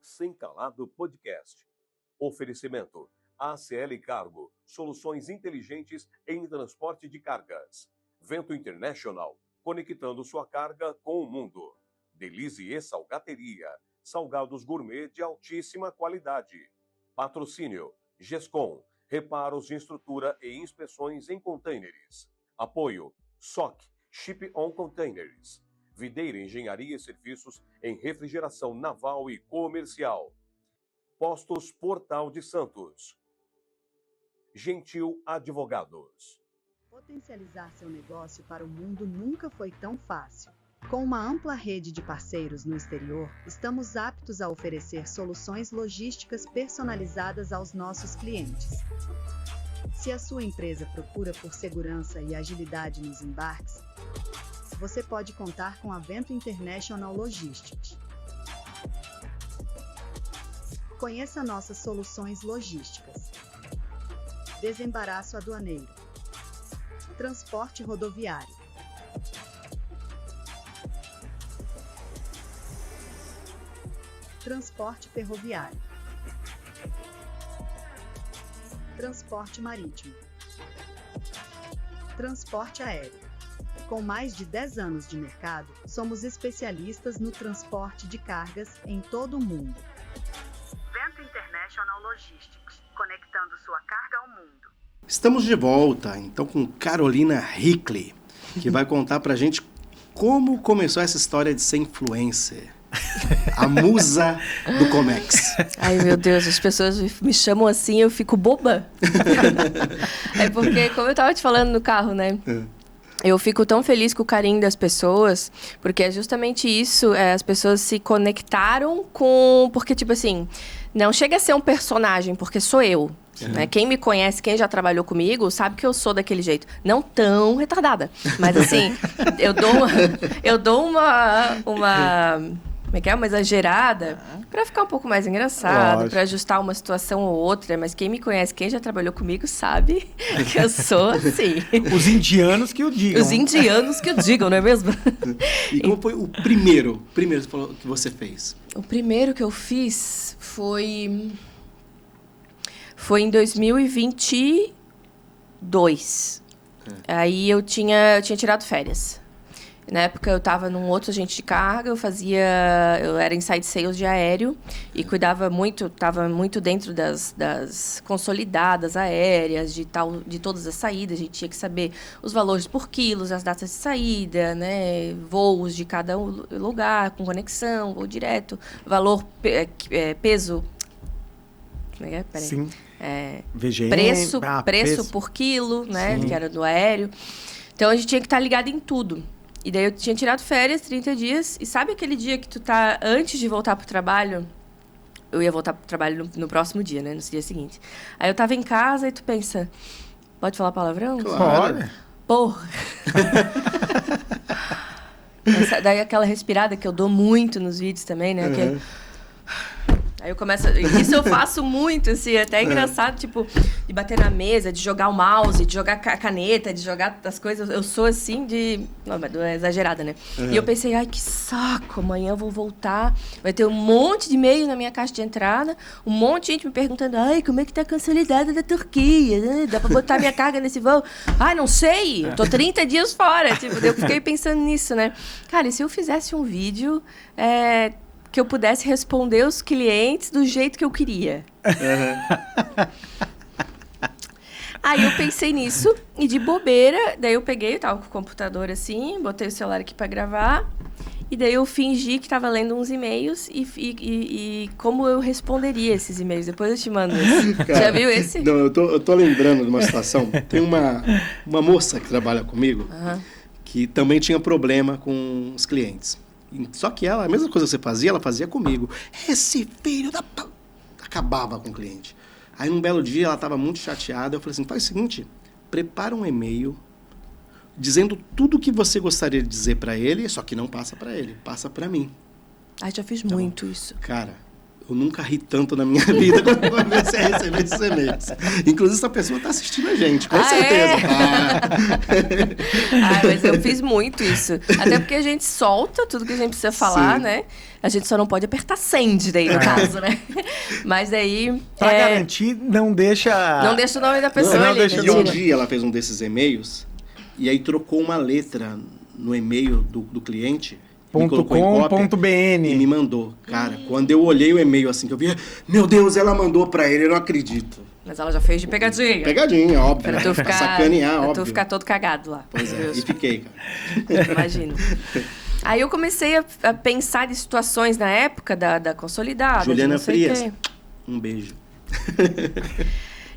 Sem Calado Podcast. Oferecimento. ACL Cargo, soluções inteligentes em transporte de cargas. Vento International, conectando sua carga com o mundo. Delize e Salgateria, salgados gourmet de altíssima qualidade. Patrocínio: GESCOM, reparos de estrutura e inspeções em containers. Apoio: SOC, Ship on Containers. Videira Engenharia e Serviços em Refrigeração Naval e Comercial. Postos Portal de Santos. Gentil Advogados. Potencializar seu negócio para o mundo nunca foi tão fácil. Com uma ampla rede de parceiros no exterior, estamos aptos a oferecer soluções logísticas personalizadas aos nossos clientes. Se a sua empresa procura por segurança e agilidade nos embarques, você pode contar com a Vento International Logistics. Conheça nossas soluções logísticas. Desembaraço aduaneiro. Transporte rodoviário. Transporte ferroviário. Transporte marítimo. Transporte aéreo. Com mais de 10 anos de mercado, somos especialistas no transporte de cargas em todo o mundo. Vento International Logistics, conectando sua carga ao mundo. Estamos de volta, então, com Carolina Hickley, que vai contar pra gente como começou essa história de ser influencer. A musa do Comex. Ai, meu Deus, as pessoas me chamam assim, eu fico boba. É porque, como eu tava te falando no carro, né? Eu fico tão feliz com o carinho das pessoas, porque é justamente isso, as pessoas se conectaram com... Porque, tipo assim, não chega a ser um personagem, porque sou eu. Né? Quem me conhece, quem já trabalhou comigo, sabe que eu sou daquele jeito. Não tão retardada, mas assim, eu dou uma como é que é? Uma exagerada pra ficar um pouco mais engraçado, pra ajustar uma situação ou outra. Mas quem me conhece, quem já trabalhou comigo, sabe que eu sou assim. Os indianos que o digam. Os indianos que o digam, não é mesmo? E como foi o primeiro que você fez? O primeiro que eu fiz foi em 2022. Aí eu tinha tirado férias. Na época eu estava num outro agente de carga, eu era inside sales de aéreo e estava muito dentro das consolidadas aéreas, de todas as saídas. A gente tinha que saber os valores por quilos, as datas de saída, né, voos de cada lugar, com conexão, voo direto, valor, peso. Como é que é? Peraí. Sim. VGM, preço por quilo, né, que era do aéreo. Então a gente tinha que estar ligado em tudo. E daí eu tinha tirado férias, 30 dias. E sabe aquele dia que tu tá antes de voltar pro trabalho? Eu ia voltar pro trabalho no próximo dia, né? No dia seguinte. Aí eu tava em casa e tu pensa... Pode falar palavrão? Claro. Porra! Daí aquela respirada que eu dou muito nos vídeos também, né? Aquele... Aí eu começo... Isso eu faço muito, assim, até é engraçado, tipo, de bater na mesa, de jogar o mouse, de jogar a caneta, de jogar as coisas. Eu sou assim de... Não, mas é exagerada, né? E eu pensei, ai, que saco, amanhã eu vou voltar. Vai ter um monte de e-mail na minha caixa de entrada, um monte de gente me perguntando, ai, como é que tá a cancelidade da Turquia? Dá pra botar minha carga nesse voo? Ai, não sei, tô 30 dias fora. Tipo, eu fiquei pensando nisso, né? Cara, e se eu fizesse um vídeo... que eu pudesse responder os clientes do jeito que eu queria. Aí eu pensei nisso, e de bobeira, daí eu tava com o computador assim, botei o celular aqui pra gravar, e daí eu fingi que tava lendo uns e-mails e como eu responderia esses e-mails. Depois eu te mando esse. Cara, já viu esse? Não, eu tô lembrando de uma situação. Tem uma moça que trabalha comigo, que também tinha problema com os clientes. Só que ela, a mesma coisa que você fazia, ela fazia comigo. Esse filho da... Acabava com o cliente. Aí, num belo dia, ela estava muito chateada. Eu falei assim, faz o seguinte, prepara um e-mail dizendo tudo o que você gostaria de dizer para ele, só que não passa para ele, passa para mim. Ah, já fiz muito isso. Cara, eu nunca ri tanto na minha vida quando eu comecei a receber esses e-mails. Inclusive, essa pessoa está assistindo a gente, com certeza. Mas eu fiz muito isso. Até porque a gente solta tudo que a gente precisa falar, né? A gente só não pode apertar send daí, no caso, né? Mas aí... Pra garantir, não deixa... Não deixa o nome da pessoa ali. E um dia ela fez um desses e-mails e aí trocou uma letra no e-mail do cliente. .com.br e me mandou. Cara, quando eu olhei o e-mail assim, que eu vi, meu Deus, ela mandou pra ele, eu não acredito. Mas ela já fez de pegadinha. Pegadinha, óbvio. Pra tu ficar, sacanear, óbvio. Pra tu ficar todo cagado lá. Pois é, e fiquei, cara. Imagino. Aí eu comecei a pensar em situações na época da Consolidada. Juliana de não sei Frias, quê. um beijo.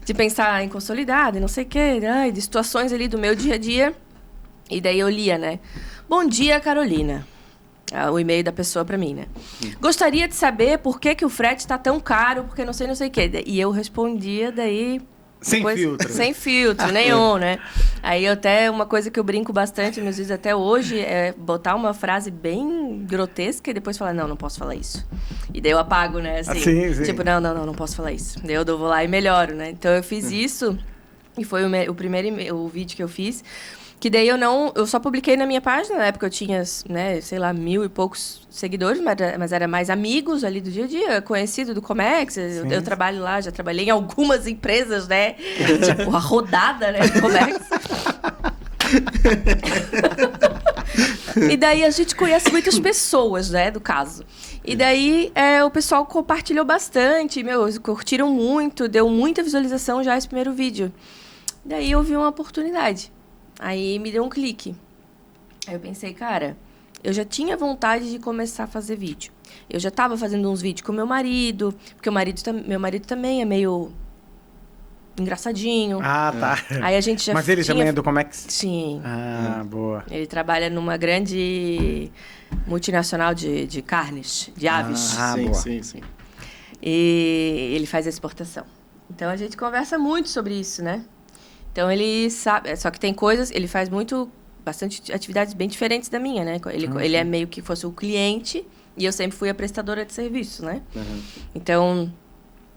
De pensar em Consolidada e não sei o quê. De situações ali do meu dia a dia. E daí eu lia, né? Bom dia, Carolina. O e-mail da pessoa pra mim, né? Gostaria de saber por que o frete tá tão caro, porque não sei o quê. E eu respondia daí... Sem filtro. Sem filtro nenhum, né? Aí até uma coisa que eu brinco bastante nos vídeos até hoje é botar uma frase bem grotesca e depois falar, não posso falar isso. E daí eu apago, né? Assim, sim. Tipo, não posso falar isso. Daí eu vou lá e melhoro, né? Então eu fiz isso e foi o primeiro vídeo que eu fiz. Que daí eu só publiquei na minha página, na época eu tinha, né, sei lá, 1000 e poucos seguidores, mas era mais amigos ali do dia a dia, conhecido do Comex, eu trabalho lá, já trabalhei em algumas empresas, né, tipo a rodada, né, do Comex. E daí a gente conhece muitas pessoas, né, do caso. E daí o pessoal compartilhou bastante, curtiram muito, deu muita visualização já esse primeiro vídeo. Daí eu vi uma oportunidade. Aí me deu um clique. Aí eu pensei, cara, eu já tinha vontade de começar a fazer vídeo. Eu já estava fazendo uns vídeos com meu marido, porque meu marido também é meio engraçadinho. Ah, tá. Aí a gente já Mas ele também é do Comex? Sim. Ah, boa. Ele trabalha numa grande multinacional de carnes, de aves. Ah, sim, boa. sim. E ele faz exportação. Então a gente conversa muito sobre isso, né? Então ele sabe, só que tem coisas, ele faz bastante atividades bem diferentes da minha, né? Ele é meio que fosse o cliente e eu sempre fui a prestadora de serviço, né? Uhum. Então,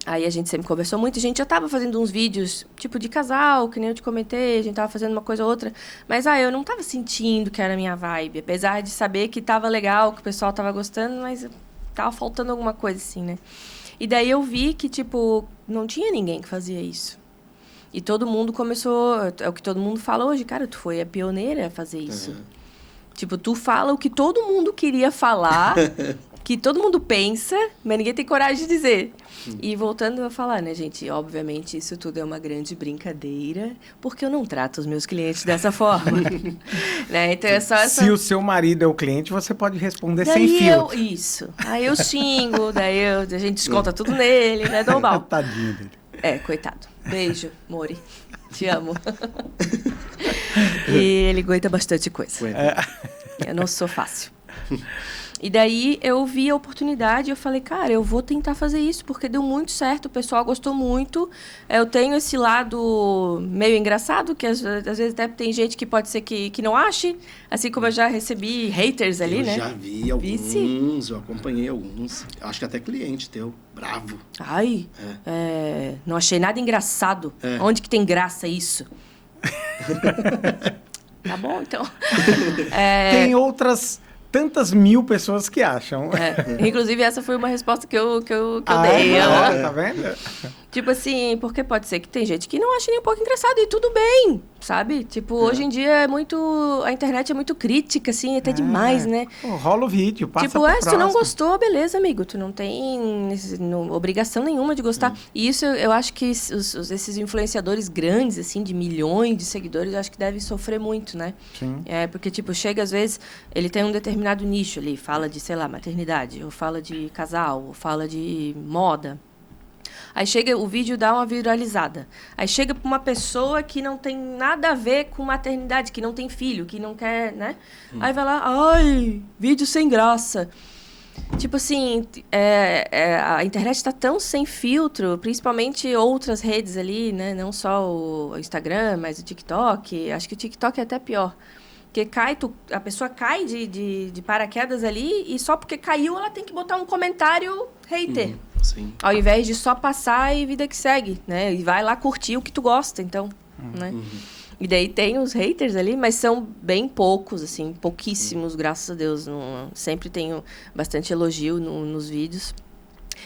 aí a gente sempre conversou muito, a gente já estava fazendo uns vídeos, tipo de casal, que nem eu te comentei, a gente estava fazendo uma coisa ou outra, mas eu não estava sentindo que era a minha vibe, apesar de saber que estava legal, que o pessoal estava gostando, mas estava faltando alguma coisa assim, né? E daí eu vi que, tipo, não tinha ninguém que fazia isso. E todo mundo começou... É o que todo mundo fala hoje. Cara, tu foi a pioneira a fazer isso. Tipo, tu fala o que todo mundo queria falar, que todo mundo pensa, mas ninguém tem coragem de dizer. E voltando a falar, né, gente? Obviamente, isso tudo é uma grande brincadeira, porque eu não trato os meus clientes dessa forma. Né? Então, é só essa... Se o seu marido é o cliente, você pode responder daí sem filtro. Isso. Aí eu xingo, daí a gente desconta tudo nele, né? Normal. Tadinho dele. Coitado. Beijo, Mori. Te amo. E ele aguenta bastante coisa. Eu não sou fácil. E daí eu vi a oportunidade e eu falei, cara, eu vou tentar fazer isso, porque deu muito certo, o pessoal gostou muito. Eu tenho esse lado meio engraçado, que às vezes até tem gente que pode ser que não ache, assim como eu já recebi haters ali, né? Eu já vi alguns, eu acompanhei alguns. Acho que até cliente teu, bravo. Ai, não achei nada engraçado. Onde que tem graça isso? Tá bom, então. Tem outras... tantas mil pessoas que acham. Inclusive, essa foi uma resposta que eu Ah, dei. tá vendo? Tipo assim, porque pode ser que tem gente que não acha nem um pouco engraçado e tudo bem, sabe? Tipo, hoje em dia a internet é muito crítica, assim, até demais, né? Pô, rola o vídeo, passa Tipo, pro se tu não próximo. gostou, beleza, amigo. Tu não tem obrigação nenhuma de gostar. E isso, eu acho que esses influenciadores grandes, assim, de milhões de seguidores, eu acho que devem sofrer muito, né? Sim. Porque, tipo, chega às vezes, ele tem um determinado nicho ali, fala de, sei lá, maternidade, ou fala de casal, ou fala de moda. Aí chega, o vídeo dá uma viralizada. Aí chega para uma pessoa que não tem nada a ver com maternidade, que não tem filho, que não quer, né? Aí vai lá, ai, vídeo sem graça. Tipo assim, a internet está tão sem filtro, principalmente outras redes ali, né? Não só o Instagram, mas o TikTok. Acho que o TikTok é até pior. Porque a pessoa cai de paraquedas ali e só porque caiu ela tem que botar um comentário hater. Sim. Ao invés de só passar e vida que segue, né? E vai lá curtir o que tu gosta, então, né? E daí tem os haters ali, mas são bem poucos, assim, pouquíssimos, graças a Deus. Sempre tenho bastante elogio nos vídeos.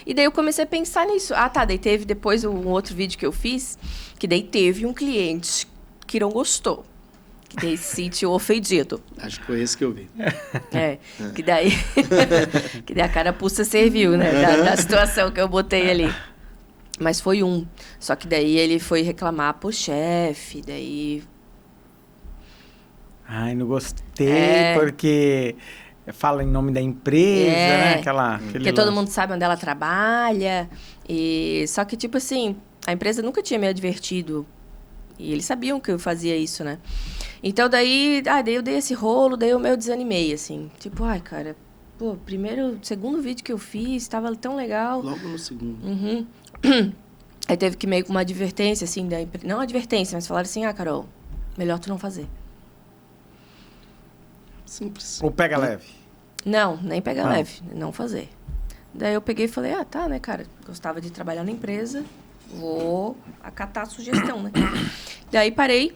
E daí eu comecei a pensar nisso. Daí teve depois um outro vídeo que eu fiz, que daí teve um cliente que não gostou. E daí se sentiu ofendido. Acho que foi esse que eu vi. Que daí a carapuça serviu, né? Da situação que eu botei ali. Mas foi um. Só que daí ele foi reclamar pro chefe, daí... Ai, não gostei, porque fala em nome da empresa, né? Porque todo mundo sabe onde ela trabalha. Só que, tipo assim, a empresa nunca tinha me advertido. E eles sabiam que eu fazia isso, né? Então, daí eu dei esse rolo, daí eu meio desanimei, assim. Tipo, ai, cara, pô, segundo vídeo que eu fiz, tava tão legal. Logo no segundo. Uhum. Aí teve que meio com uma advertência, assim, não advertência, mas falaram assim, Carol, melhor tu não fazer. Simples. Ou pega leve? Não, nem pega leve, não fazer. Daí eu peguei e falei, tá, né, cara, gostava de trabalhar na empresa, vou acatar a sugestão, né? Daí parei.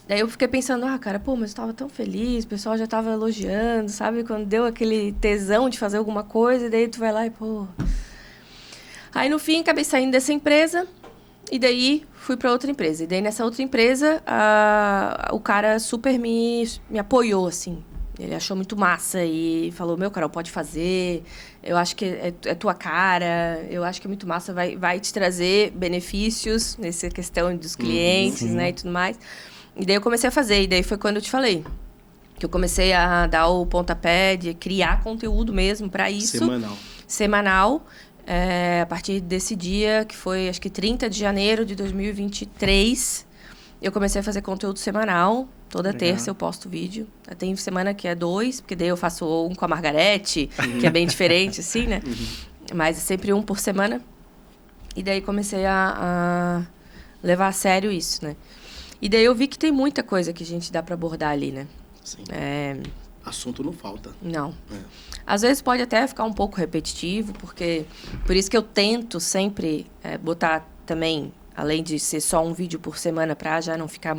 Daí eu fiquei pensando, cara, pô, mas eu tava tão feliz, o pessoal já tava elogiando, sabe? Quando deu aquele tesão de fazer alguma coisa, e daí tu vai lá e, pô... Aí, no fim, acabei saindo dessa empresa, e daí fui para outra empresa. E daí, nessa outra empresa, o cara super me apoiou, assim. Ele achou muito massa e falou, Carol, pode fazer, eu acho que é tua cara, eu acho que é muito massa, vai te trazer benefícios nessa questão dos clientes, né, e tudo mais. E daí eu comecei a fazer, e daí foi quando eu te falei, que eu comecei a dar o pontapé de criar conteúdo mesmo para isso. Semanal. A partir desse dia, que foi, acho que 30 de janeiro de 2023, eu comecei a fazer conteúdo semanal. Toda terça eu posto vídeo. Tem semana que é 2, porque daí eu faço um com a Margarete, que é bem diferente, assim, né? Mas é sempre um por semana. E daí comecei a levar a sério isso, né? E daí eu vi que tem muita coisa que a gente dá para abordar ali, né? Sim. Assunto não falta. Não. Às vezes pode até ficar um pouco repetitivo, porque... Por isso que eu tento sempre botar também, além de ser só um vídeo por semana, para já não ficar...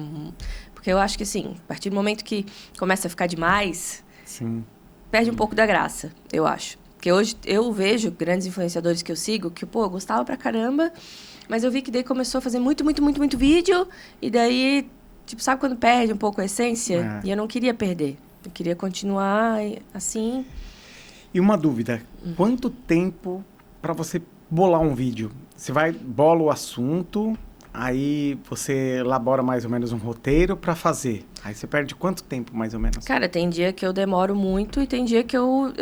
Porque eu acho que, assim, a partir do momento que começa a ficar demais, perde um pouco da graça, eu acho. Porque hoje eu vejo grandes influenciadores que eu sigo, que, pô, eu gostava pra caramba, mas eu vi que daí começou a fazer muito vídeo, e daí, tipo, sabe quando perde um pouco a essência? E eu não queria perder. Eu queria continuar assim. E uma dúvida, quanto tempo para você bolar um vídeo? Você bola o assunto, aí você elabora mais ou menos um roteiro para fazer. Aí você perde quanto tempo, mais ou menos? Cara, tem dia que eu demoro muito e tem dia que eu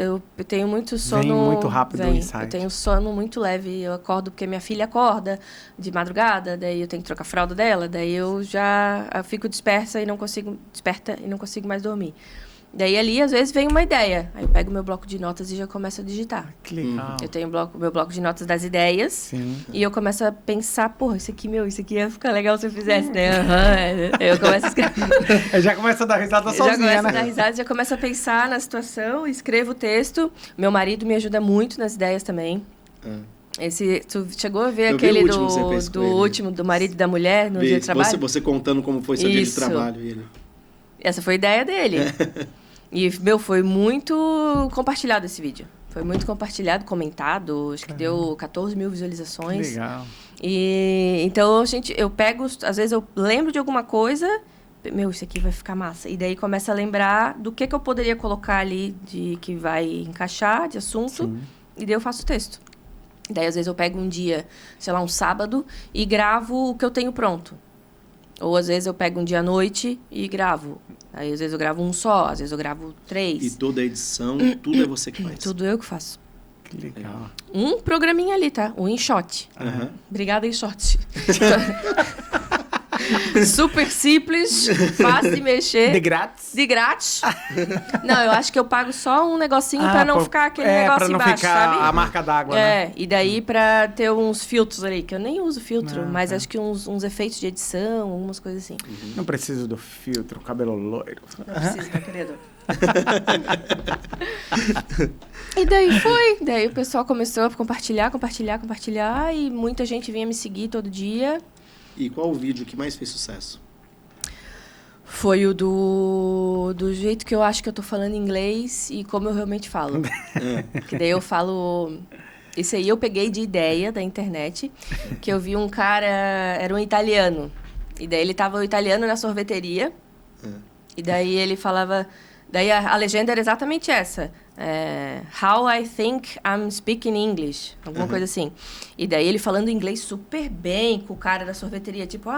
tenho muito sono... Vem muito rápido o insight. Eu tenho sono muito leve. Eu acordo porque minha filha acorda de madrugada, daí eu tenho que trocar a fralda dela, daí eu fico desperta e não consigo mais dormir. Daí ali, às vezes, vem uma ideia. Aí eu pego meu bloco de notas e já começo a digitar. Que legal. Eu tenho meu bloco de notas das ideias. Sim. E eu começo a pensar, porra, isso aqui ia ficar legal se eu fizesse, né? Eu começo a escrever. Já começa a dar risada sozinha, né? Já começo a dar risada, já começo a pensar na situação, escrevo o texto. Meu marido me ajuda muito nas ideias também. Tu chegou a ver aquele do marido e da mulher no dia de trabalho? Você contando como foi seu dia de trabalho. Essa foi a ideia dele. E, foi muito compartilhado esse vídeo. Foi muito compartilhado, comentado. Acho que deu 14 mil visualizações. Que legal. E, então, eu pego... Às vezes eu lembro de alguma coisa... isso aqui vai ficar massa. E daí começa a lembrar do que eu poderia colocar ali que vai encaixar de assunto. Sim. E daí eu faço o texto. Daí, às vezes, eu pego um dia, sei lá, um sábado, e gravo o que eu tenho pronto. Ou, às vezes, eu pego um dia à noite e gravo. Aí, às vezes, eu gravo um só, às vezes, eu gravo 3. E toda a edição, tudo é você que faz? Tudo eu que faço. Que legal. Um programinha ali, tá? Um InShot. Obrigada, InShot. Super simples, fácil de mexer. De grátis? De grátis. Não, eu acho que eu pago só um negocinho pra não ficar aquele negócio embaixo, pra não ficar sabe? a marca d'água, né? E daí pra ter uns filtros ali, que eu nem uso filtro, mas acho que uns efeitos de edição, algumas coisas assim. Não preciso do filtro, cabelo loiro. Não precisa, meu querido. E daí o pessoal começou a compartilhar, e muita gente vinha me seguir todo dia. E qual o vídeo que mais fez sucesso? Foi o do jeito que eu acho que eu tô falando inglês e como eu realmente falo. Que daí eu falo... Esse aí eu peguei de ideia da internet, que eu vi um cara... Era um italiano. E daí ele tava o italiano na sorveteria. E daí ele falava... Daí a legenda era exatamente essa. How I think I'm speaking English. Alguma coisa assim. E daí ele falando inglês super bem com o cara da sorveteria. Tipo,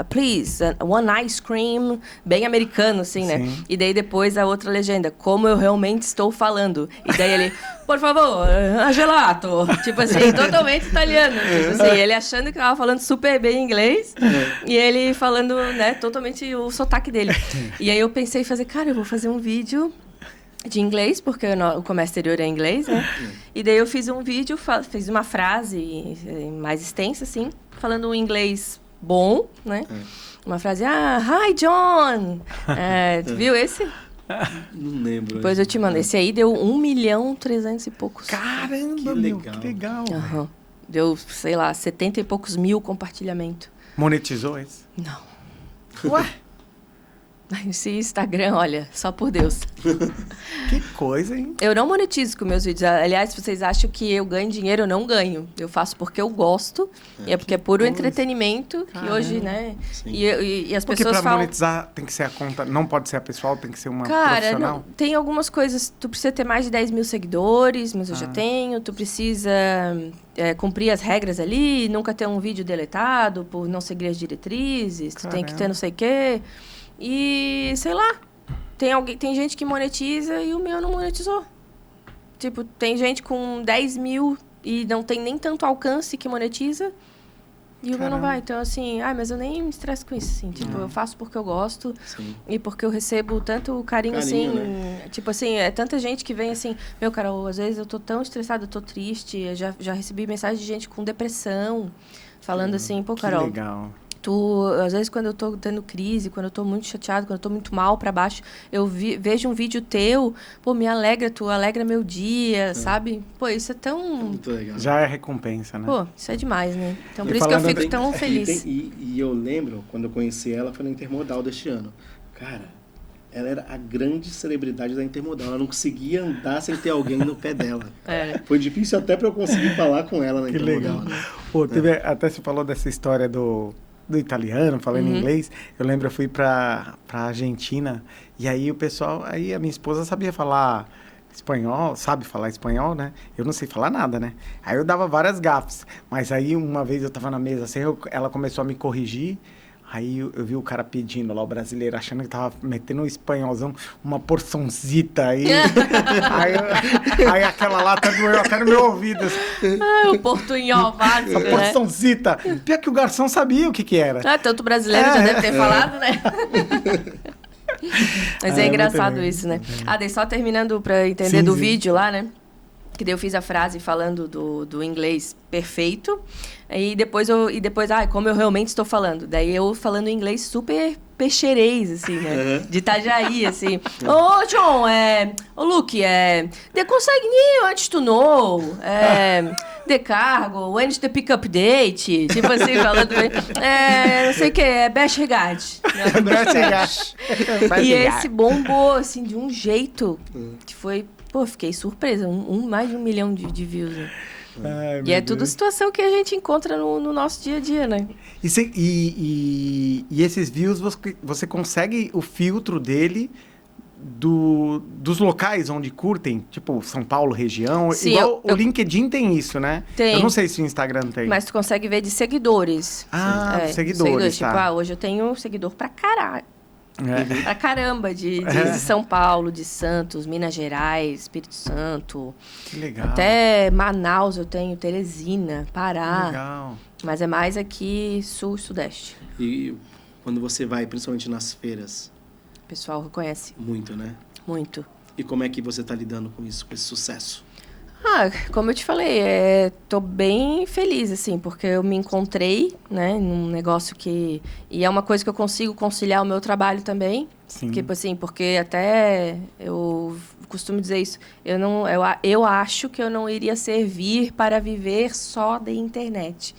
please, one ice cream. Bem americano, assim, né? Sim. E daí depois a outra legenda. Como eu realmente estou falando. E daí ele, por favor, gelato. Tipo assim, totalmente italiano. Tipo assim, ele achando que tava falando super bem inglês. E ele falando, né, totalmente o sotaque dele. E aí eu pensei em fazer, cara, eu vou fazer um vídeo de inglês, porque o comércio exterior é inglês, né? E daí eu fiz um vídeo, fiz uma frase mais extensa, assim, falando um inglês bom, né? Uma frase, hi, John! Tu viu esse? Não lembro. Depois eu te mando. Esse aí deu 1.300.000 e poucos. Caramba, Que meu, legal. que legal. Aham. Deu, sei lá, 70 e poucos mil compartilhamento. Monetizou esse? Não. Ué, Esse Instagram, olha, só por Deus. que coisa, hein? Eu não monetizo com meus vídeos. Aliás, se vocês acham que eu ganho dinheiro, eu não ganho. Eu faço porque eu gosto. E é porque é puro entretenimento. Que Caramba. hoje, né? Sim. E as Porque pessoas pra falam... monetizar tem que ser a conta, não pode ser a pessoal, tem que ser uma Cara, profissional. tem algumas coisas. Tu precisa ter mais de 10 mil seguidores, mas eu já tenho. Tu precisa cumprir as regras ali, nunca ter um vídeo deletado por não seguir as diretrizes. Tu tem que ter Caramba. não sei o quê. E, sei lá, tem gente que monetiza e o meu não monetizou. Tipo, tem gente com 10 mil e não tem nem tanto alcance que monetiza. E o meu não Caramba. vai. Então, assim, mas eu nem me estresso com isso, assim. Tipo, eu faço porque eu gosto. Sim. E porque eu recebo tanto carinho, assim. Né? Tipo assim, é tanta gente que vem assim... Meu, Carol, às vezes eu tô tão estressada, eu tô triste. Eu já recebi mensagem de gente com depressão. Falando assim, pô, Que Carol... legal. Às vezes, quando eu tô tendo crise, quando eu tô muito chateado, quando eu tô muito mal pra baixo, eu vejo um vídeo teu, pô, me alegra, tu alegra meu dia, sabe? Pô, isso é tão... Muito legal. Já é recompensa, né? Pô, isso é demais, né? Então, E por isso que eu falando fico tão feliz. E eu lembro, quando eu conheci ela, foi na Intermodal deste ano. Cara, ela era a grande celebridade da Intermodal. Ela não conseguia andar sem ter alguém no pé dela. Foi difícil até pra eu conseguir falar com ela na Que Intermodal. legal. Pô, até você falou dessa história do italiano, falando inglês. Eu lembro, eu fui pra Argentina, e aí o pessoal, aí a minha esposa sabia falar espanhol, sabe falar espanhol, né? Eu não sei falar nada, né? Aí eu dava várias gafes, mas aí uma vez eu tava na mesa assim, ela começou a me corrigir. Aí eu vi o cara pedindo lá, o brasileiro, achando que tava metendo um espanholzão, uma porçãozita aí. aí aquela lá até doeu até no meu ouvido. Assim. O portunhol básico, Uma né? porçãozita. Pior que o garçom sabia o que era. Tanto brasileiro já deve ter falado, né? Mas é muito engraçado legal. isso, né? Daí só terminando pra entender do vídeo lá, né? Que daí eu fiz a frase falando do inglês perfeito. E depois, como eu realmente estou falando. Daí eu falando inglês super peixerês, assim, né? De Itajaí, assim. Ô, John, ô, Luke, the consignee antes to know, the cargo, when is the pick-up date? Tipo assim, falando bem. Não sei o que, best regard. E esse bombou, assim, de um jeito que foi... Pô, fiquei surpresa. Mais de 1 milhão de views, né? Ai, E é meu tudo Deus. situação que a gente encontra no nosso dia a dia, né? E esses views, você consegue o filtro dele dos locais onde curtem? Tipo, São Paulo, região? Sim, igual o LinkedIn tem isso, né? Tem. Eu não sei se o Instagram tem. Mas tu consegue ver de seguidores. Seguidores, tá. Tipo, hoje eu tenho seguidor pra caralho. É. Pra caramba, de São Paulo, de Santos, Minas Gerais, Espírito Santo. Que legal. Até Manaus eu tenho, Teresina, Pará. Legal. Mas é mais aqui sul e sudeste. E quando você vai, principalmente nas feiras, O pessoal reconhece muito, né? muito. E como é que você tá lidando com isso, com esse sucesso? Como eu te falei, tô bem feliz, assim, porque eu me encontrei, né, num negócio que... E é uma coisa que eu consigo conciliar o meu trabalho também. Sim. Tipo assim, porque até eu costumo dizer isso, eu acho que eu não iria servir para viver só da internet.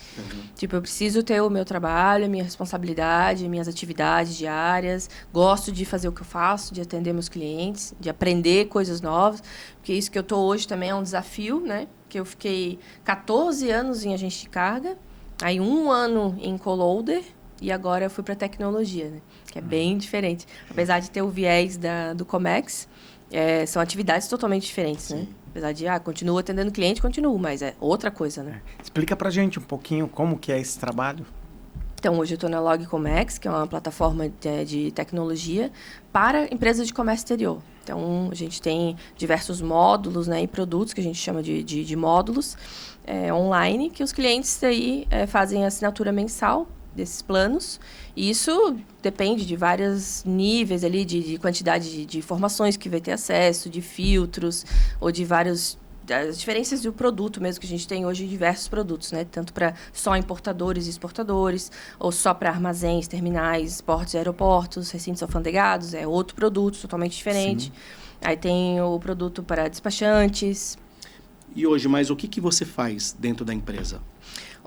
Tipo, eu preciso ter o meu trabalho, a minha responsabilidade, minhas atividades diárias, gosto de fazer o que eu faço, de atender meus clientes, de aprender coisas novas, porque isso que eu tô hoje também é um desafio, né? Que eu fiquei 14 anos em agente de carga, aí 1 ano em call-loader, e agora eu fui para tecnologia, né? Que é bem diferente. Apesar de ter o viés do Comex, são atividades totalmente diferentes, né? Apesar de, continuo atendendo cliente, mas é outra coisa, né? Explica pra gente um pouquinho como que é esse trabalho. Então, hoje eu estou na LogComex, que é uma plataforma de tecnologia para empresas de comércio exterior. Então, a gente tem diversos módulos, né, e produtos que a gente chama de módulos online, que os clientes aí fazem a assinatura mensal desses planos. E isso depende de vários níveis ali, de quantidade de informações que vai ter acesso, de filtros, ou de vários... as diferenças do produto mesmo, que a gente tem hoje diversos produtos, né? Tanto para só importadores e exportadores, ou só para armazéns, terminais, portos e aeroportos, recintos alfandegados, é outro produto totalmente diferente. Sim. Aí tem o produto para despachantes. E hoje, mas o que você faz dentro da empresa?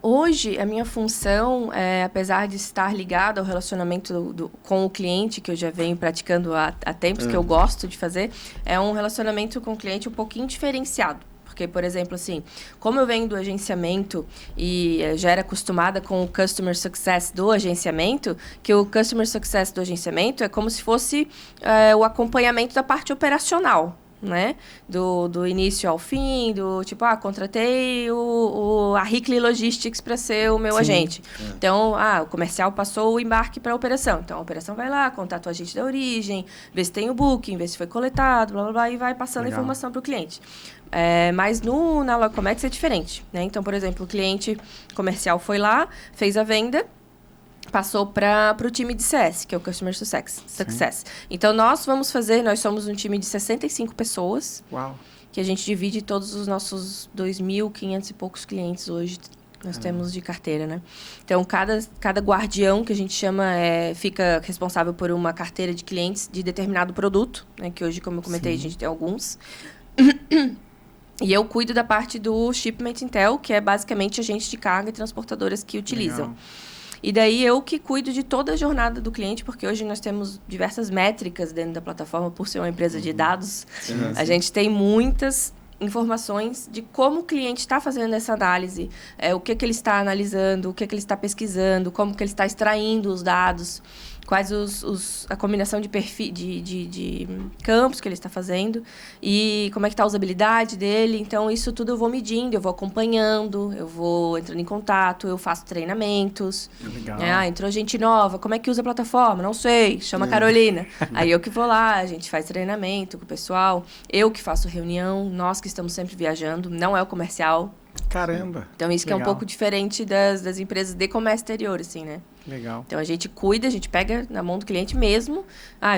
Hoje, a minha função, apesar de estar ligada ao relacionamento com o cliente, que eu já venho praticando há tempos, que eu gosto de fazer, é um relacionamento com o cliente um pouquinho diferenciado. Porque, por exemplo, assim, como eu venho do agenciamento e já era acostumada com o Customer Success do agenciamento, que o Customer Success do agenciamento é como se fosse o acompanhamento da parte operacional, né? Do início ao fim, do tipo, contratei a Hickley Logistics para ser o meu agente. Então, o comercial passou o embarque para a operação. Então, a operação vai lá, contata o agente da origem, vê se tem o booking, vê se foi coletado, blá, blá, blá, e vai passando a informação para o cliente. Mas na LogComex é diferente, né? Então, por exemplo, o cliente comercial foi lá, fez a venda, passou para o time de CS, que é o Customer Success. Então, nós somos um time de 65 pessoas. Uau. Que a gente divide todos os nossos 2.500 e poucos clientes hoje nós temos de carteira, né? Então, cada guardião que a gente chama fica responsável por uma carteira de clientes de determinado produto, né? Que hoje, como eu comentei, a gente tem alguns. E eu cuido da parte do Shipment Intel, que é basicamente agentes de carga e transportadoras que utilizam. Legal. E daí eu que cuido de toda a jornada do cliente, porque hoje nós temos diversas métricas dentro da plataforma, por ser uma empresa de dados. A gente tem muitas informações de como o cliente está fazendo essa análise, o que ele está analisando, o que ele está pesquisando, como que ele está extraindo os dados, quais a combinação de perfil, de campos que ele está fazendo e como é que está a usabilidade dele. Então, isso tudo eu vou medindo, eu vou acompanhando, eu vou entrando em contato, eu faço treinamentos. Legal. Entrou gente nova, como é que usa a plataforma? Não sei, chama a Carolina. Aí eu que vou lá, a gente faz treinamento com o pessoal, eu que faço reunião, nós que estamos sempre viajando, não é o comercial. Caramba! Então, isso que é um pouco diferente das empresas de comércio exterior, assim, né? Legal. Então, a gente cuida, a gente pega na mão do cliente mesmo.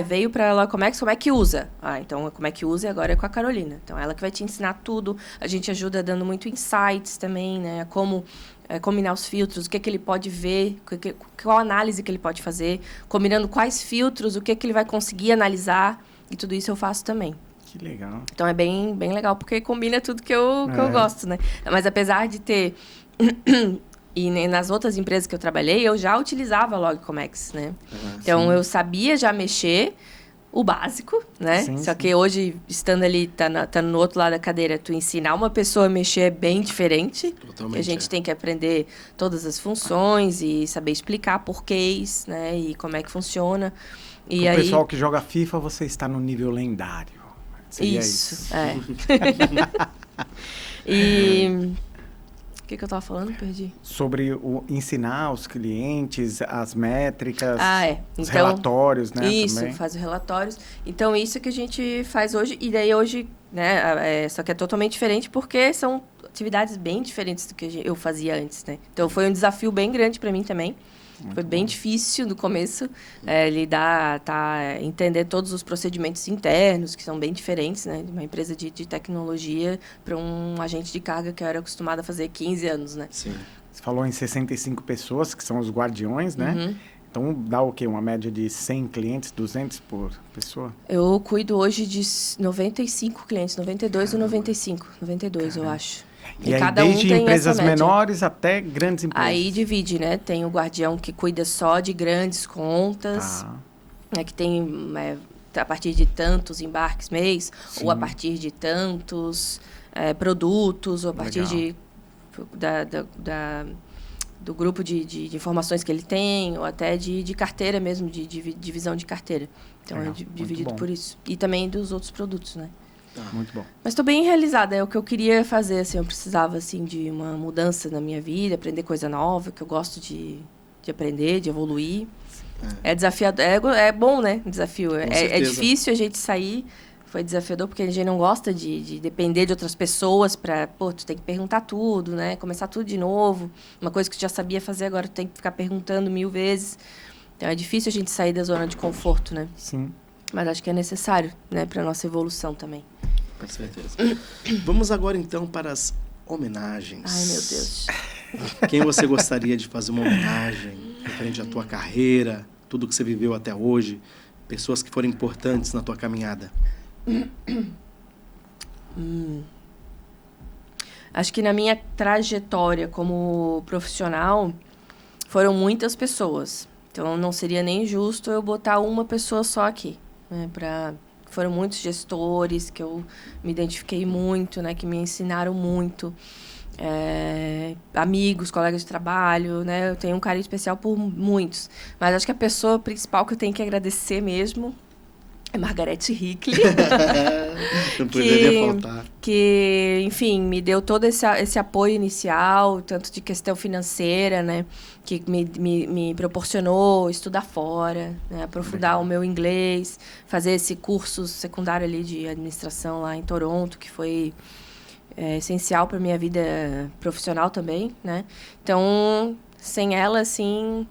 Veio para ela, como é que usa? Então, como é que usa e agora é com a Carolina. Então, ela que vai te ensinar tudo. A gente ajuda dando muito insights também, né? Como combinar os filtros, o que ele pode ver, qual análise que ele pode fazer, combinando quais filtros, o que ele vai conseguir analisar. E tudo isso eu faço também. Que legal. Então, é bem, bem legal, porque combina tudo que eu gosto, né? Mas, apesar de ter... E nas outras empresas que eu trabalhei, eu já utilizava a LogComex, né? Então, eu sabia já mexer o básico, né? Só que hoje, estando ali, tá no outro lado da cadeira, tu ensinar uma pessoa a mexer é bem diferente. Totalmente. A gente tem que aprender todas as funções e saber explicar porquês, né? E como é que funciona. E o pessoal que joga FIFA, você está no nível lendário. Seria isso. E... O que eu estava falando? Perdi. Sobre ensinar os clientes, as métricas, os então, relatórios, né? Isso, também. Faz os relatórios. Então, isso que a gente faz hoje. E daí hoje, né? Só que é totalmente diferente porque são atividades bem diferentes do que eu fazia antes, né? Então, foi um desafio bem grande para mim também. Foi bem difícil no começo entender todos os procedimentos internos, que são bem diferentes, né? De uma empresa de tecnologia para um agente de carga que eu era acostumada a fazer 15 anos, né? Sim. Você falou em 65 pessoas, que são os guardiões, né? Então, dá o quê? Uma média de 100 clientes, 200 por pessoa? Eu cuido hoje de 95 clientes, 92 ou 95. 92, eu acho. E aí, cada desde empresas menores até grandes empresas. Aí divide, né? Tem o guardião que cuida só de grandes contas, que tem a partir de tantos embarques mês, ou a partir de tantos produtos, ou a partir do grupo de informações que ele tem, ou até de carteira mesmo, de divisão de carteira. Então, Legal, é dividido bom. por isso. E também dos outros produtos, né? Muito bom. Mas estou bem realizada, é o que eu queria fazer, assim, eu precisava, assim, de uma mudança na minha vida, aprender coisa nova, que eu gosto de aprender, de evoluir. É desafiador, é bom, né, desafio. É certeza. difícil a gente sair, foi desafiador, porque a gente não gosta de depender de outras pessoas para, tu tem que perguntar tudo, né, começar tudo de novo. Uma coisa que tu já sabia fazer, agora tu tem que ficar perguntando 1000 vezes. Então, é difícil a gente sair da zona de conforto, né? Sim. Mas acho que é necessário, né, para nossa evolução também. Com certeza. Vamos agora, então, para as homenagens. Ai, meu Deus. Quem você gostaria de fazer uma homenagem referente à tua carreira, tudo que você viveu até hoje, pessoas que foram importantes na tua caminhada? Acho que na minha trajetória como profissional, foram muitas pessoas. Então, não seria nem justo eu botar uma pessoa só aqui, né? Foram muitos gestores que eu me identifiquei muito, né? Que me ensinaram muito. Amigos, colegas de trabalho, né? Eu tenho um carinho especial por muitos. Mas acho que a pessoa principal que eu tenho que agradecer mesmo é Margarete Hickley. Não poderia faltar. Que, enfim, me deu todo esse apoio inicial, tanto de questão financeira, né? Que me proporcionou estudar fora, né? Aprofundar o meu inglês, fazer esse curso secundário ali de administração lá em Toronto, que foi essencial para minha vida profissional também, né? Então, sem ela, assim,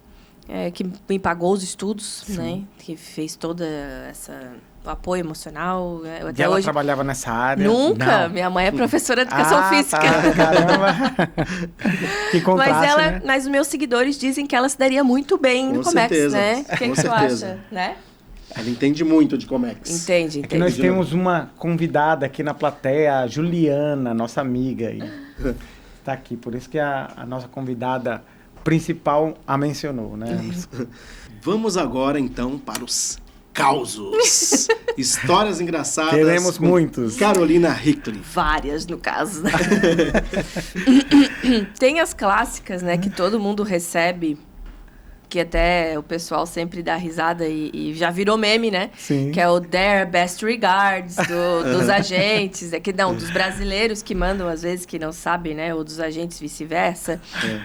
que me pagou os estudos, né? Que fez toda o apoio emocional. E ela trabalhava nessa área? Nunca! Não. Minha mãe é professora de educação física. Tá, caramba! Que contraste, Mas os meus seguidores dizem que ela se daria muito bem no Comex, certeza. né? O que tu acha, né? Ela entende muito de Comex. Entende. É que nós temos uma convidada aqui na plateia, a Juliana, nossa amiga. Está aqui, por isso que a nossa convidada principal a mencionou, né? Vamos agora, então, para os causos. Histórias engraçadas. Queremos com muitos. Carolina Hickley. Várias, no caso. Né? Tem as clássicas, né? Que todo mundo recebe, que até o pessoal sempre dá risada e já virou meme, né? Sim. Que é o Their Best Regards dos agentes. Dos brasileiros que mandam, às vezes, que não sabem, né? Ou dos agentes vice-versa.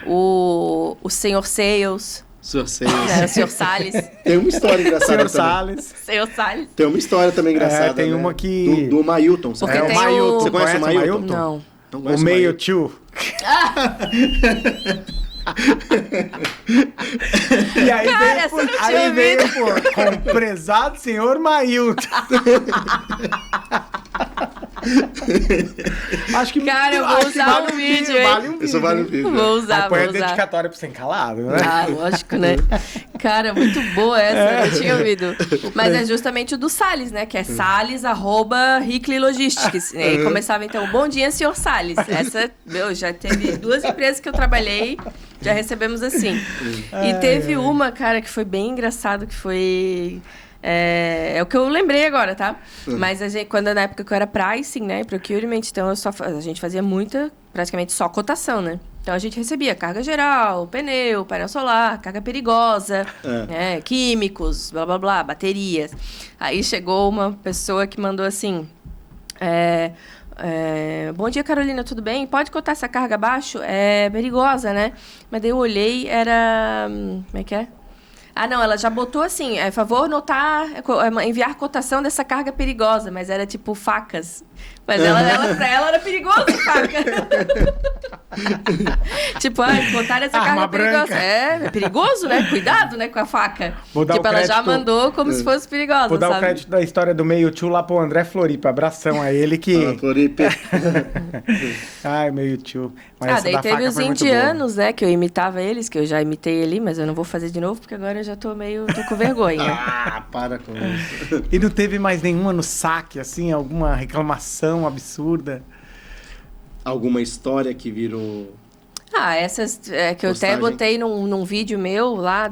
O Senhor Sales. Senhor Sales. O Senhor Salles. Tem uma história engraçada Senhor também. Salles. Senhor Salles. Tem uma história também engraçada, tem né? uma que... Do Mailton. Você Porque conhece? tem o... Você conhece o Mailton? Não. Não O conhece meio Mailton? tio. E aí Cara, essa eu não tinha aí veio com prezado senhor Mailton. Acho que Cara, eu vou acho que usar vale um vídeo, hein? vale um vídeo. Isso vale um vídeo. Vou usar, Aí põe a vou usar. dedicatória pro Sem Calado, né? Ah, lógico, né? Cara, muito boa essa, eu tinha ouvido. Mas é justamente o do Salles, né? Que é Salles@Hickley Logistics. E aí começava, então, bom dia, senhor Salles. Essa, já teve 2 empresas que eu trabalhei, já recebemos assim. E teve uma, cara, que foi bem engraçado, que foi... É o que eu lembrei agora, tá? Mas na época que eu era pricing, né? Procurement, então a gente fazia praticamente só cotação, né? Então a gente recebia carga geral, pneu, painel solar, carga perigosa, né, químicos, blá blá blá, baterias. Aí chegou uma pessoa que mandou assim: bom dia, Carolina, tudo bem? Pode cotar essa carga abaixo? É perigosa, né? Mas daí eu olhei, era. Como é que é? Ah, não, ela já botou assim, favor enviar cotação dessa carga perigosa, mas era tipo facas. Mas pra ela era perigoso faca. Tipo, botar essa Arma carga perigosa. branca. É perigoso, né? Cuidado, né, com a faca. Vou dar Tipo, o ela já crédito- mandou como se fosse perigosa, Vou dar sabe? o crédito da história do meio tio lá pro André Floripa. Abração a ele que... Floripa. Ai, meio tio. Mas essa Daí da teve faca os foi muito boa. indianos, né, que eu imitava eles, que eu já imitei ali, mas eu não vou fazer de novo, porque agora eu já tô com vergonha. Ah, para com isso. E não teve mais nenhuma no saque, assim, alguma reclamação absurda? Alguma história que virou... Essas que eu até Postagem. botei num vídeo meu lá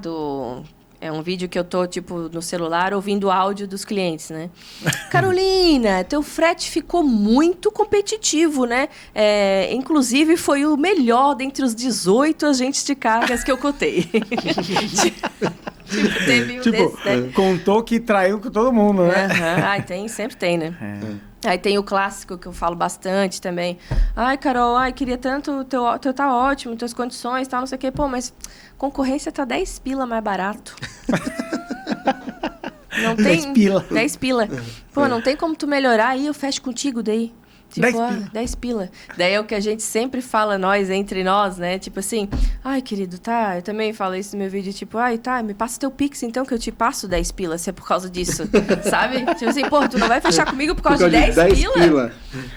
É um vídeo que eu tô, tipo, no celular ouvindo o áudio dos clientes, né? Carolina, teu frete ficou muito competitivo, né? Inclusive, foi o melhor dentre os 18 agentes de cargas que eu cotei. Teve um desses, né? Contou que traiu com todo mundo, né? Sempre tem, né? Aí tem o clássico que eu falo bastante também. Ai, Carol, queria tanto, teu tá ótimo, tuas condições, tal, não sei o quê. Pô, mas concorrência tá 10 pila mais barato. Não tem 10 pila. 10 pila. Pô, não tem como tu melhorar, aí eu fecho contigo daí. Tipo, 10 pila. 10 pila. Daí é o que a gente sempre fala, entre nós, né? Tipo assim, ai, querido, tá, eu também falo isso no meu vídeo, tipo, ai, tá, me passa teu Pix, então, que eu te passo 10 pila, se é por causa disso, sabe? Tipo assim, pô, tu não vai fechar comigo por causa de 10 pila?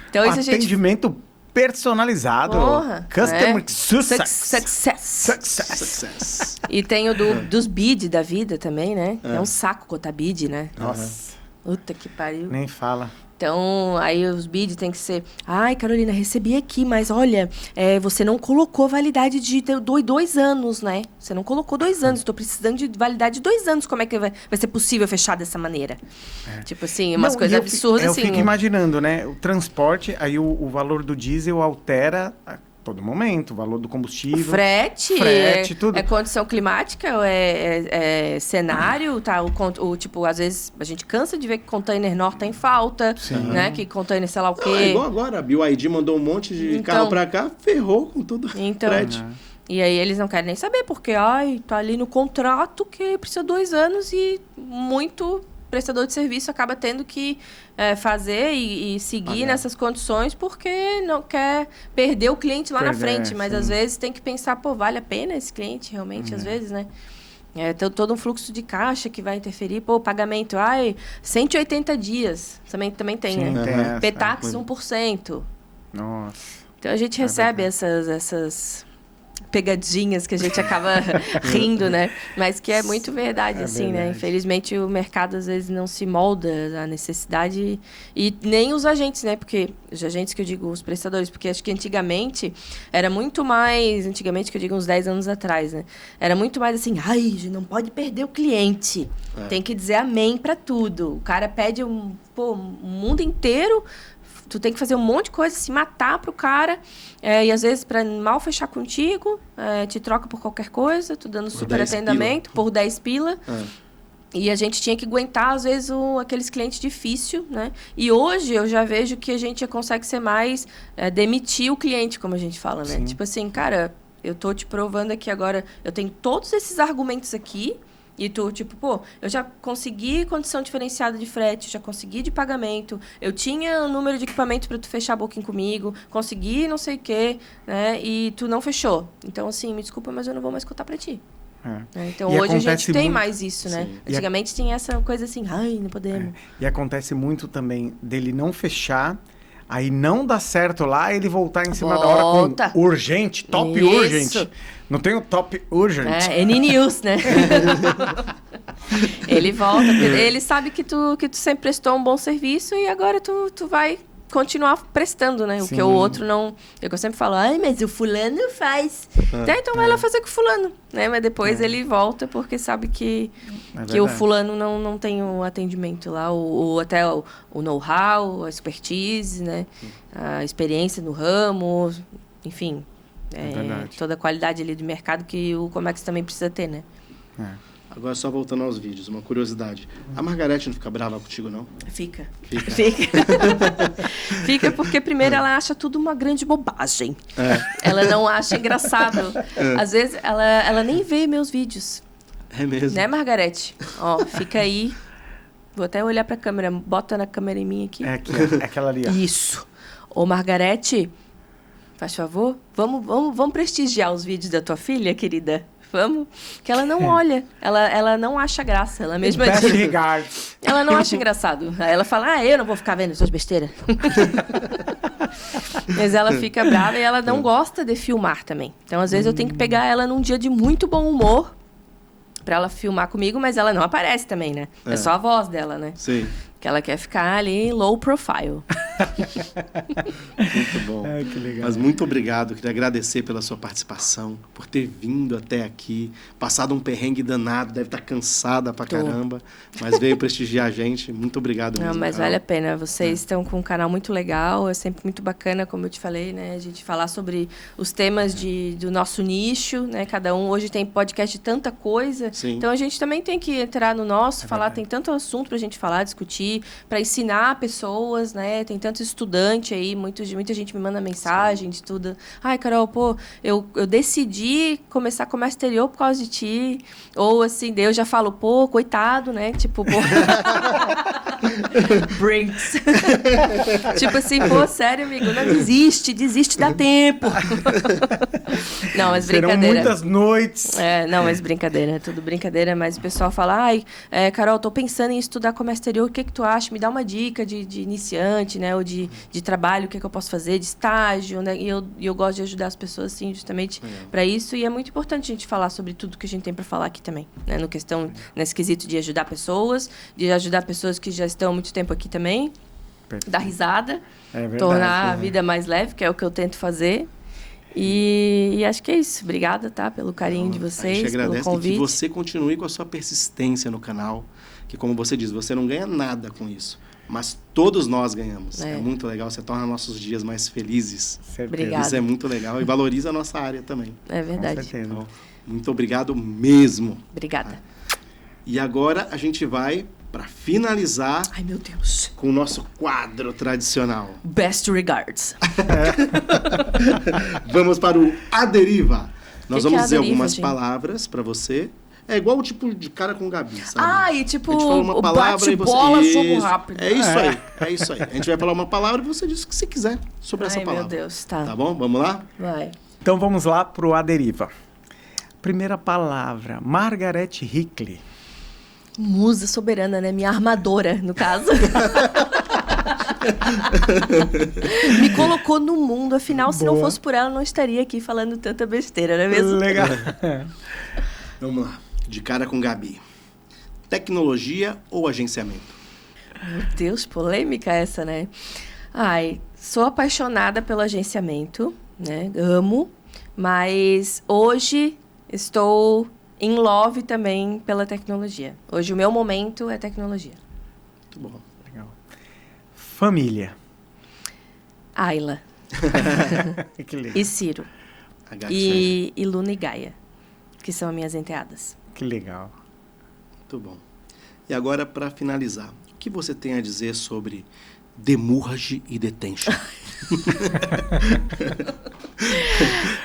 Então, isso a gente... Atendimento personalizado. Porra, Customer Success. E tem o dos bid da vida também, né? É um saco cotar bid, né? Nossa. Puta que pariu. Nem fala. Então, aí os bids tem que ser... Ai, Carolina, recebi aqui, mas olha, você não colocou validade de 2 anos, né? Você não colocou 2 anos. Estou precisando de validade de 2 anos. Como é que vai ser possível fechar dessa maneira? Tipo assim, umas coisas absurdas assim. Eu fico imaginando, né? O transporte, aí o valor do diesel altera a todo momento. O valor do combustível. Frete, tudo. É condição climática, é cenário, tá? Tipo, às vezes a gente cansa de ver que container norte tá em falta, né? Que container sei lá o quê. Igual agora, a BYD mandou um monte de carro pra cá, ferrou com tudo. Então, frete. E aí eles não querem nem saber, porque tá ali no contrato que precisa 2 anos e muito prestador de serviço acaba tendo que fazer e seguir nessas condições porque não quer perder o cliente lá na frente. Mas às vezes tem que pensar, pô, vale a pena esse cliente realmente, às vezes, né? Tem todo um fluxo de caixa que vai interferir. Pô, pagamento, 180 dias. Também tem, Sim, né? tem essa, Petax 1%. Nossa. Então a gente recebe essas pegadinhas que a gente acaba rindo, né? Mas que é muito verdade, assim, verdade. né? Infelizmente, o mercado, às vezes, não se molda à necessidade e nem os agentes, né? Porque os agentes que eu digo, os prestadores, porque acho que antigamente era muito mais... Antigamente, que eu digo uns 10 anos atrás, né? Era muito mais assim, não pode perder o cliente. Tem que dizer amém pra tudo. O cara pede o mundo inteiro... Tu tem que fazer um monte de coisa, se matar pro cara. E às vezes, para mal fechar contigo, te troca por qualquer coisa, tu dando super atendimento, por 10 pila. E a gente tinha que aguentar, às vezes, aqueles clientes difíceis, né? E hoje eu já vejo que a gente já consegue ser mais... demitir o cliente, como a gente fala, né? Sim. Tipo assim, cara, eu tô te provando aqui agora... Eu tenho todos esses argumentos aqui... E tu, tipo, pô, eu já consegui condição diferenciada de frete, já consegui de pagamento, eu tinha o número de equipamento para tu fechar booking comigo, consegui não sei o quê, né? E tu não fechou. Então, assim, me desculpa, mas eu não vou mais contar para ti. Então, hoje a gente tem mais isso, né? Sim. Antigamente tinha essa coisa assim, não podemos. E acontece muito também dele não fechar... Aí não dá certo lá, ele voltar em cima da hora com urgente, top urgent. Não tem o top urgent. N-News, né? Ele volta, ele sabe que tu sempre prestou um bom serviço e agora tu vai continuar prestando, né? O que o outro não... Eu sempre falo, mas o fulano faz. Então vai lá fazer com o fulano, né? Mas depois ele volta porque sabe que o fulano não tem o atendimento lá, ou até o know-how, a expertise, né? A experiência no ramo, enfim. Toda a qualidade ali do mercado que o Comex também precisa ter, né? Agora, só voltando aos vídeos, uma curiosidade. A Margarete não fica brava contigo, não? Fica. Fica porque, primeiro, ela acha tudo uma grande bobagem. Ela não acha engraçado. Às vezes, ela nem vê meus vídeos. É mesmo? Né, Margarete? Fica aí. Vou até olhar pra câmera. Bota na câmera em mim aqui. É aquela ali, ó. Isso. Ô, Margarete, faz favor, vamos prestigiar os vídeos da tua filha, querida? Vamos, que ela não olha, ela não acha graça, ela mesma diz. Ela não acha engraçado. Aí ela fala, eu não vou ficar vendo essas besteiras. Mas ela fica brava e ela não gosta de filmar também. Então, às vezes, eu tenho que pegar ela num dia de muito bom humor pra ela filmar comigo, mas ela não aparece também, né? É só a voz dela, né? Sim. Que ela quer ficar ali low profile. Muito bom. Ai, que legal. Mas muito obrigado, queria agradecer pela sua participação, por ter vindo até aqui, passado um perrengue danado, deve estar cansada pra caramba, mas veio prestigiar a gente. Muito obrigado mesmo. Não, mas Carol. vale a pena. Vocês estão com um canal muito legal, é sempre muito bacana, como eu te falei, né? A gente falar sobre os temas do nosso nicho, né? Cada um hoje tem podcast de tanta coisa, Sim. então a gente também tem que entrar no nosso, falar, tem tanto assunto pra gente falar, discutir, pra ensinar pessoas, né? Tem tanto estudante aí, muita gente me manda mensagem de tudo. Ai, Carol, pô, eu decidi começar comércio exterior por causa de ti. Ou assim, daí eu já falo, pô, coitado, né? Tipo, pô. Brinks. Tipo assim, pô, sério, amigo, não desiste, dá tempo. Não, mas Serão brincadeira. muitas noites. Não, mas brincadeira, é tudo brincadeira, mas o pessoal fala, ai, Carol, tô pensando em estudar comércio exterior, o que tu acha? Me dá uma dica de iniciante, né, ou de trabalho, o que eu posso fazer, de estágio, né, e eu gosto de ajudar as pessoas, assim, justamente para isso, e é muito importante a gente falar sobre tudo que a gente tem para falar aqui também, né, nesse quesito de ajudar pessoas que já estão há muito tempo aqui também, Perfeito. dar risada, É verdade, tornar a vida mais leve, que é o que eu tento fazer. E acho que é isso. Obrigada, tá? Pelo carinho de A gente vocês, pelo agradece convite. e que você continue com a sua persistência no canal, que como você diz, você não ganha nada com isso, mas todos nós ganhamos. É muito legal, você torna nossos dias mais felizes. Certeza. Obrigada. Isso é muito legal e valoriza a nossa área também. É Com verdade. certeza. Então, muito obrigado mesmo. Obrigada. E agora a gente vai para finalizar Ai, meu Deus. com o nosso quadro tradicional. Best regards. Vamos para o A Deriva. Nós Que vamos é a dizer deriva, algumas gente? palavras para você. É igual o tipo de cara com Gabi, sabe? Ah, e tipo, A gente fala uma o palavra e você... bate-bola, jogo Isso. rápido. É isso aí, é isso aí. A gente vai falar uma palavra e você diz o que você quiser sobre essa Ai, palavra. meu Deus, tá. Tá bom? Vamos lá? Vai. Então vamos lá pro A Deriva. Primeira palavra, Margaret Hickley. Musa soberana, né? Minha armadora, no caso. Me colocou no mundo, afinal, se não Boa. fosse por ela, eu não estaria aqui falando tanta besteira, não é mesmo? Legal. Vamos lá. De cara com Gabi. Tecnologia ou agenciamento? Meu Deus, polêmica essa, né? Ai, sou apaixonada pelo agenciamento, né? Amo, mas hoje estou in love também pela tecnologia. Hoje o meu momento é tecnologia. Muito bom. Legal. Família. Ayla Que legal. e Ciro. A gatinha. E Luna e Gaia, que são as minhas enteadas. Que legal. Muito bom. E agora, para finalizar, o que você tem a dizer sobre demurrage e detention?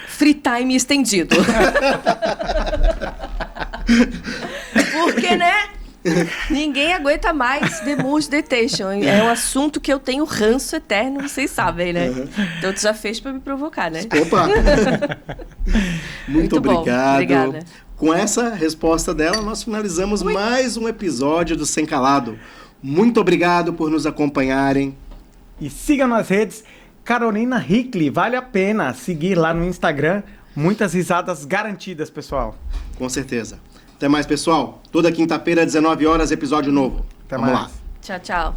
Free time estendido. Porque, né? Ninguém aguenta mais Demurge Detention. É um assunto que eu tenho ranço eterno, vocês sabem, né? Então tu já fez pra me provocar, né? Opa! Muito bom, obrigado. obrigada. Com essa resposta dela, nós finalizamos mais um episódio do Sem Calado. Muito obrigado por nos acompanharem. E siga nas redes Carolina Hickley. Vale a pena seguir lá no Instagram. Muitas risadas garantidas, pessoal. Com certeza. Até mais, pessoal. Toda quinta-feira, 19 horas, episódio novo. Até Vamos mais. lá. Tchau, tchau.